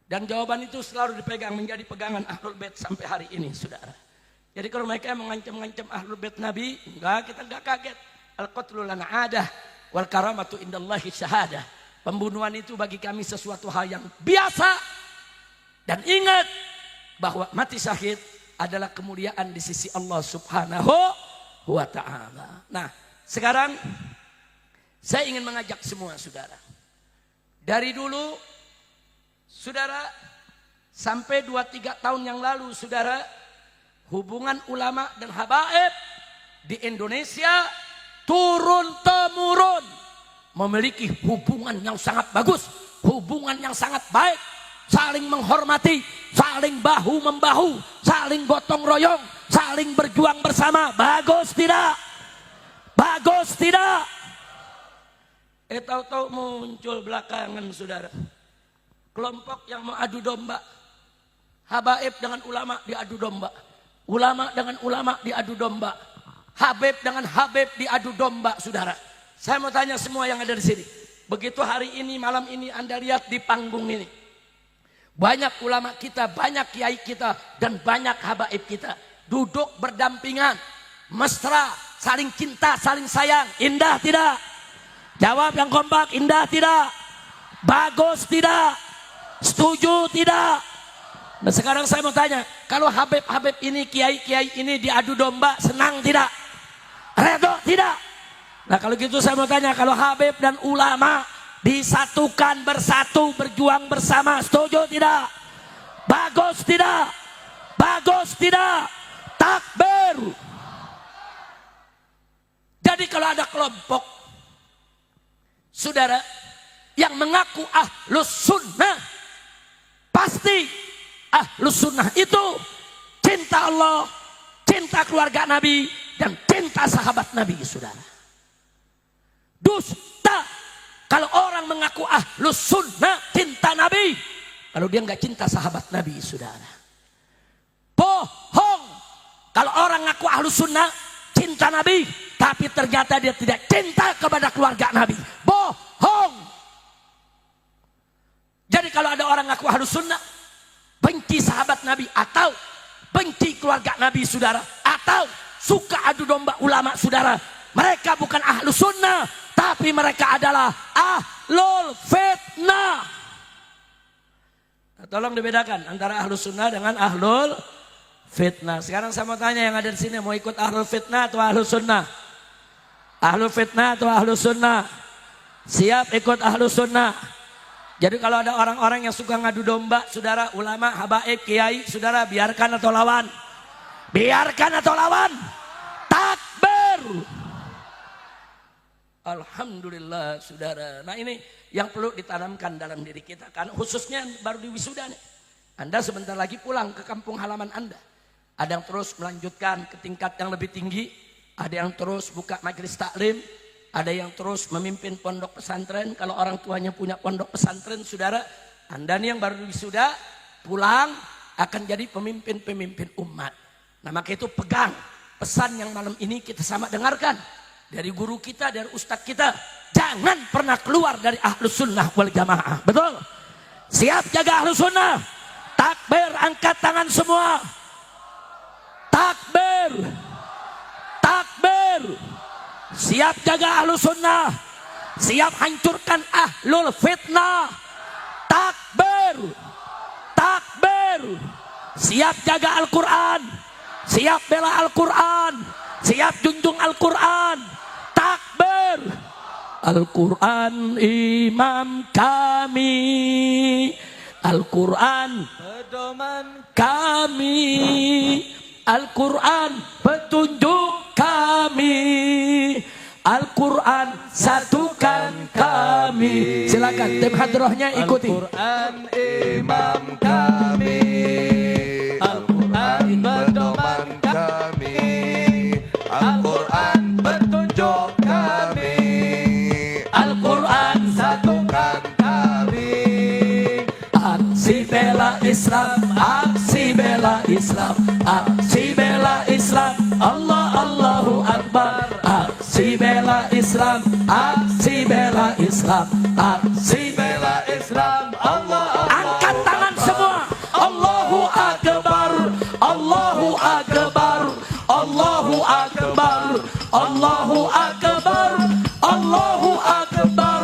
Dan jawaban itu selalu dipegang, menjadi pegangan Ahlul Bait sampai hari ini, saudara. Jadi kalau mereka mengancam-ngancam Ahlul Bait Nabi, enggak, kita enggak kaget. Al-qatlu lana adah, wal karamatu indallahi syahada. Pembunuhan itu bagi kami sesuatu hal yang biasa. Dan ingat bahwa mati syahid adalah kemuliaan di sisi Allah Subhanahu wa ta'ala. Nah, sekarang saya ingin mengajak semua saudara. Dari dulu, saudara, sampai 2-3 tahun yang lalu, saudara, hubungan ulama dan habaib di Indonesia turun-temurun memiliki hubungan yang sangat bagus, hubungan yang sangat baik, saling menghormati, saling bahu-membahu, saling gotong royong, saling berjuang bersama. Bagus tidak? Bagus tidak? Tahu-tahu muncul belakangan, saudara, kelompok yang mau adu domba. Habaib dengan ulama diadu domba, ulama dengan ulama diadu domba, Habib dengan Habib diadu domba, saudara. Saya mau tanya semua yang ada di sini. Begitu hari ini, malam ini Anda lihat di panggung ini, banyak ulama kita, banyak kiai kita, dan banyak habaib kita duduk berdampingan, mesra, saling cinta, saling sayang. Indah tidak? Jawab yang kompak, indah tidak? Bagus tidak? Setuju tidak? Nah, sekarang saya mau tanya, kalau habib-habib ini, kiai-kiai ini diadu domba, senang tidak? Redo tidak? Nah, kalau gitu saya mau tanya, kalau habib dan ulama disatukan, bersatu, berjuang bersama, setuju tidak? Bagus tidak? Bagus tidak? Takbir. Jadi kalau ada kelompok, saudara, yang mengaku ahlus sunnah, pasti ahlus sunnah itu cinta Allah, cinta keluarga Nabi, dan cinta sahabat Nabi, saudara. Dusta kalau orang mengaku ahlus sunnah, cinta Nabi, kalau dia nggak cinta sahabat Nabi, saudara. Bohong kalau orang ngaku ahlus sunnah, cinta Nabi, tapi ternyata dia tidak cinta kepada keluarga Nabi. Bohong. Jadi kalau ada orang ngaku ahlus sunnah, benci sahabat Nabi, atau benci keluarga Nabi, saudara, atau suka adu domba ulama, saudara, mereka bukan ahlus sunnah, tapi mereka adalah ahlul fitnah. Nah, tolong dibedakan antara ahlus sunnah dengan ahlul fitnah. Sekarang saya mau tanya yang ada di sini, mau ikut ahlul fitnah atau ahlus sunnah? Ahlul fitnah atau ahlus sunnah? Siap ikut ahlus sunnah. Jadi kalau ada orang-orang yang suka ngadu domba, saudara, ulama, habaib, kiai, saudara, biarkan atau lawan? Biarkan atau lawan? Takbir. Alhamdulillah, saudara. Nah ini yang perlu ditanamkan dalam diri kita, kan khususnya baru di wisuda nih. Anda sebentar lagi pulang ke kampung halaman Anda. Ada yang terus melanjutkan ke tingkat yang lebih tinggi, ada yang terus buka majelis taklim, ada yang terus memimpin pondok pesantren. Kalau orang tuanya punya pondok pesantren, saudara, Anda nih yang baru wisuda, pulang akan jadi pemimpin-pemimpin umat. Nah maka itu pegang pesan yang malam ini kita sama dengarkan. Dari guru kita, dari ustadz kita. Jangan pernah keluar dari ahlus sunnah wal jamaah. Betul? Siap jaga ahlus sunnah. Takbir, angkat tangan semua. Takbir. Takbir. Siap jaga ahlus sunnah. Siap hancurkan ahlul fitnah. Takbir. Takbir. Siap jaga Al-Quran. Siap bela Al-Quran. Siap junjung Al-Quran. Takbir. Al-Quran imam kami. Al-Quran pedoman kami. Al-Quran petunjuk kami. Al-Quran satukan kami. Silakan tim hadrohnya ikuti. Al-Quran imam kami. Al-Quran pedoman kami. Al-Quran petunjuk kami. Al-Quran Satukan kami. aksi bela Islam, aksi bela Islam, aksi bela Islam. Allah Allahu Akbar. Aksi bela Islam, aksi bela Islam, aksi Bela Islam. Allah Allah. Angkat tangan semua. Allahu Akbar. Allahu Akbar. Allahu Akbar. Allahu Akbar. Allahu Akbar.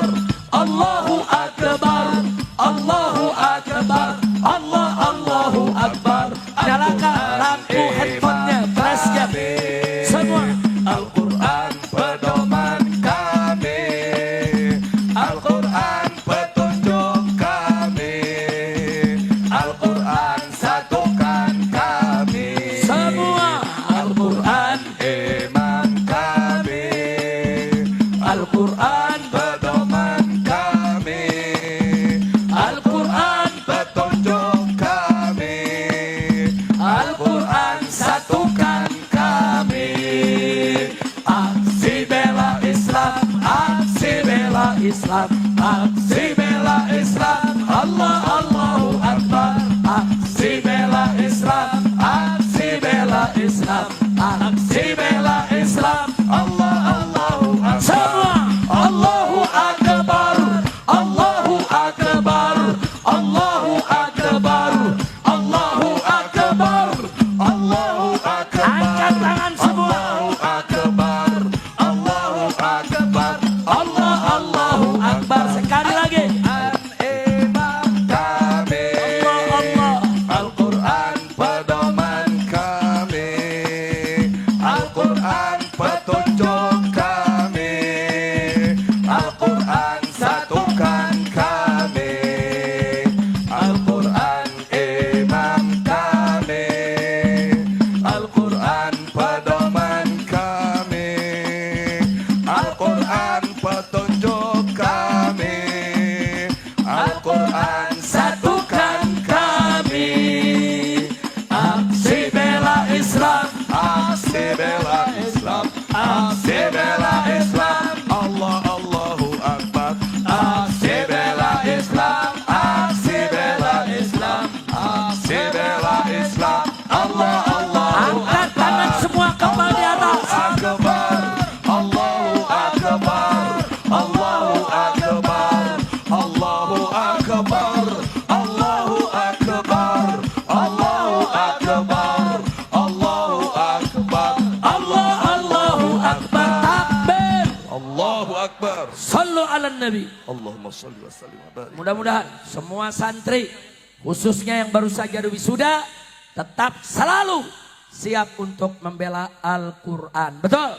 Allahu Akbar. Allahu Akbar. Allahu Akbar. Nyalakan lampu handphonenya, flashnya. Semua. Al-Quran pedoman kami. Al-Quran petunjuk kami. Al-Quran satukan kami. Semua. Al-Quran. Imam kami. Al-Quran. Pedoman kami. Al-Quran. Petunjuk kami. Al-Quran satukan kami. Aksi bela Islam, aksi bela Islam, aksi bela Islam. Allah Allahu Akbar. Aksi bela Islam, aksi bela Islam, aksi bela Islam. Allah Allahu Akbar. Semua. Allahu Akbar. Allahu Akbar. Allahu Akbar. Allahu Akbar. Allahu Akbar. Angkat tangan semua. Allahu Akbar. Allahu Akbar. Allah Allahu Akbar. Sekali lagi. Imam kami. Allah. Al-Quran pedoman kami. Al-Quran petunjuk kami. Al-Quran satukan kami. Al-Quran imam kami. Al-Quran pedoman kami. Al-Quran petunjuk kami. Al-Quran Satukan kami. Aksi bela Islam. aksi bela Islam. Aksi bela Islam. Allah Allahu Akbar. Aksi bela Islam. Aksi bela Islam. Aksi bela Islam. Allah Allahu Angkat tangan semua kembali di atas. Akbar. Allahu Akbar. Allahu Akbar. Allahu Akbar. Allahu Akbar. Allahu Akbar. Allahu Akbar. Allah Allahu Akbar. Takbir. Allahu Akbar. nabi. Allahumma salli wa sallim wa barik. Mudah-mudahan semua santri, khususnya yang baru saja wisuda, tetap selalu siap untuk membela Al-Quran. Betul?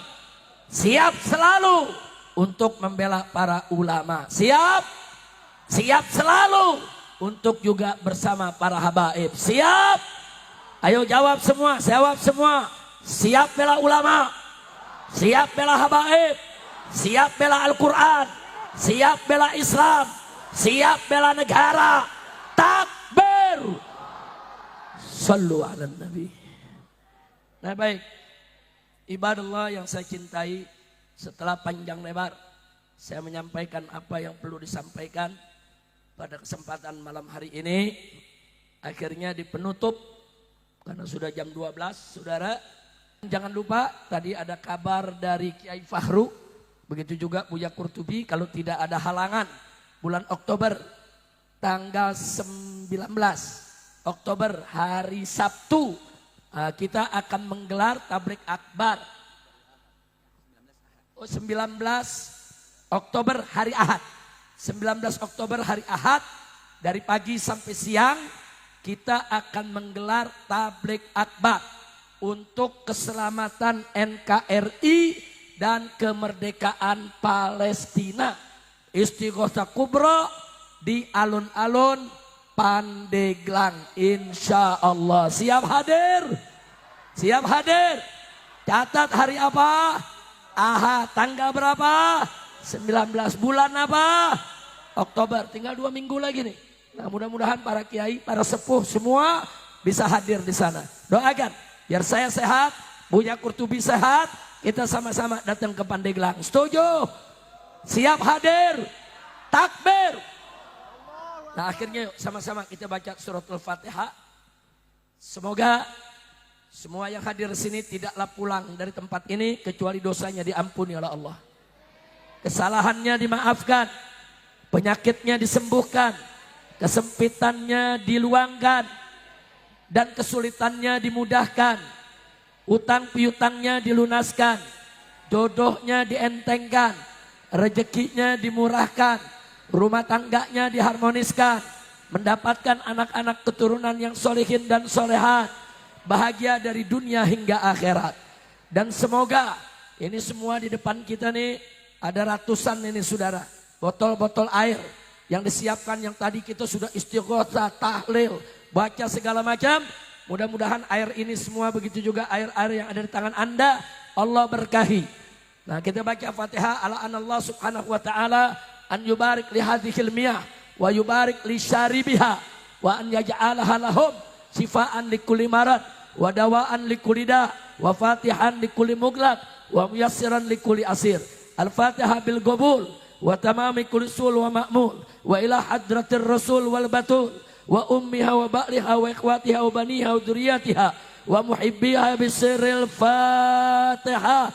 Siap selalu untuk membela para ulama. Siap? Siap selalu untuk juga bersama para habaib. Siap? Ayo jawab semua, jawab semua. Siap bela ulama, siap bela habaib, siap bela Al-Quran, siap bela Islam, siap bela negara. Takbir. Sallu ala Nabi. Nah baik, ibadallah yang saya cintai, setelah panjang lebar saya menyampaikan apa yang perlu disampaikan pada kesempatan malam hari ini. Akhirnya di penutup, karena sudah jam 12, saudara. Jangan lupa tadi ada kabar dari Kiai Fahru, begitu juga Buya Qurtubi, kalau tidak ada halangan bulan Oktober tanggal 19 Oktober hari Sabtu kita akan menggelar tablik akbar. 19 Oktober hari Ahad. 19 Oktober hari Ahad dari pagi sampai siang kita akan menggelar tablik akbar untuk keselamatan NKRI dan kemerdekaan Palestina. Istighosah kubra di alun-alun Pandeglang, insya Allah. Siap hadir? Siap hadir? Catat hari apa? Ahad. Tanggal berapa? 19 bulan apa? Oktober. Tinggal 2 minggu lagi nih. Nah mudah-mudahan para kiai, para sepuh semua bisa hadir di sana. Doakan biar saya sehat, Buya Qurtubi sehat, kita sama-sama datang ke Pandeglang. Setuju? Siap hadir? Takbir. Nah akhirnya yuk sama-sama kita baca suratul Fatihah. Semoga semua yang hadir di sini tidaklah pulang dari tempat ini kecuali dosanya diampuni oleh Allah. Kesalahannya dimaafkan, penyakitnya disembuhkan, kesempitannya diluangkan, dan kesulitannya dimudahkan. Utang piutangnya dilunaskan, jodohnya dientengkan, rezekinya dimurahkan, rumah tangganya diharmoniskan, mendapatkan anak-anak keturunan yang solehin dan solehat, bahagia dari dunia hingga akhirat. Dan semoga ini semua di depan kita nih ada ratusan ini saudara, botol-botol air yang disiapkan, yang tadi kita sudah istighosah, tahlil, baca segala macam. Mudah-mudahan air ini semua, begitu juga air-air yang ada di tangan Anda, Allah berkahi. Nah kita baca Fatihah. Ala anallah subhanahu wa ta'ala an yubarik li hadhil miyah wa yubarik li syaribiha wa an yaj'alaha lahum sifaan li kulli marad wa dawaan li kulli da wa fatihan li kulli muglaq wa muyassiran li kulli asir. Al-Fatihah bil qabul wa tamami kulli sul wa ma'mul wa ila hadratir rasul wal batul wa ummiha wa ba'liha wa ikhwatiha wa baniha wa dzurriyyatiha wa muhibbiha bisirril Fatihah.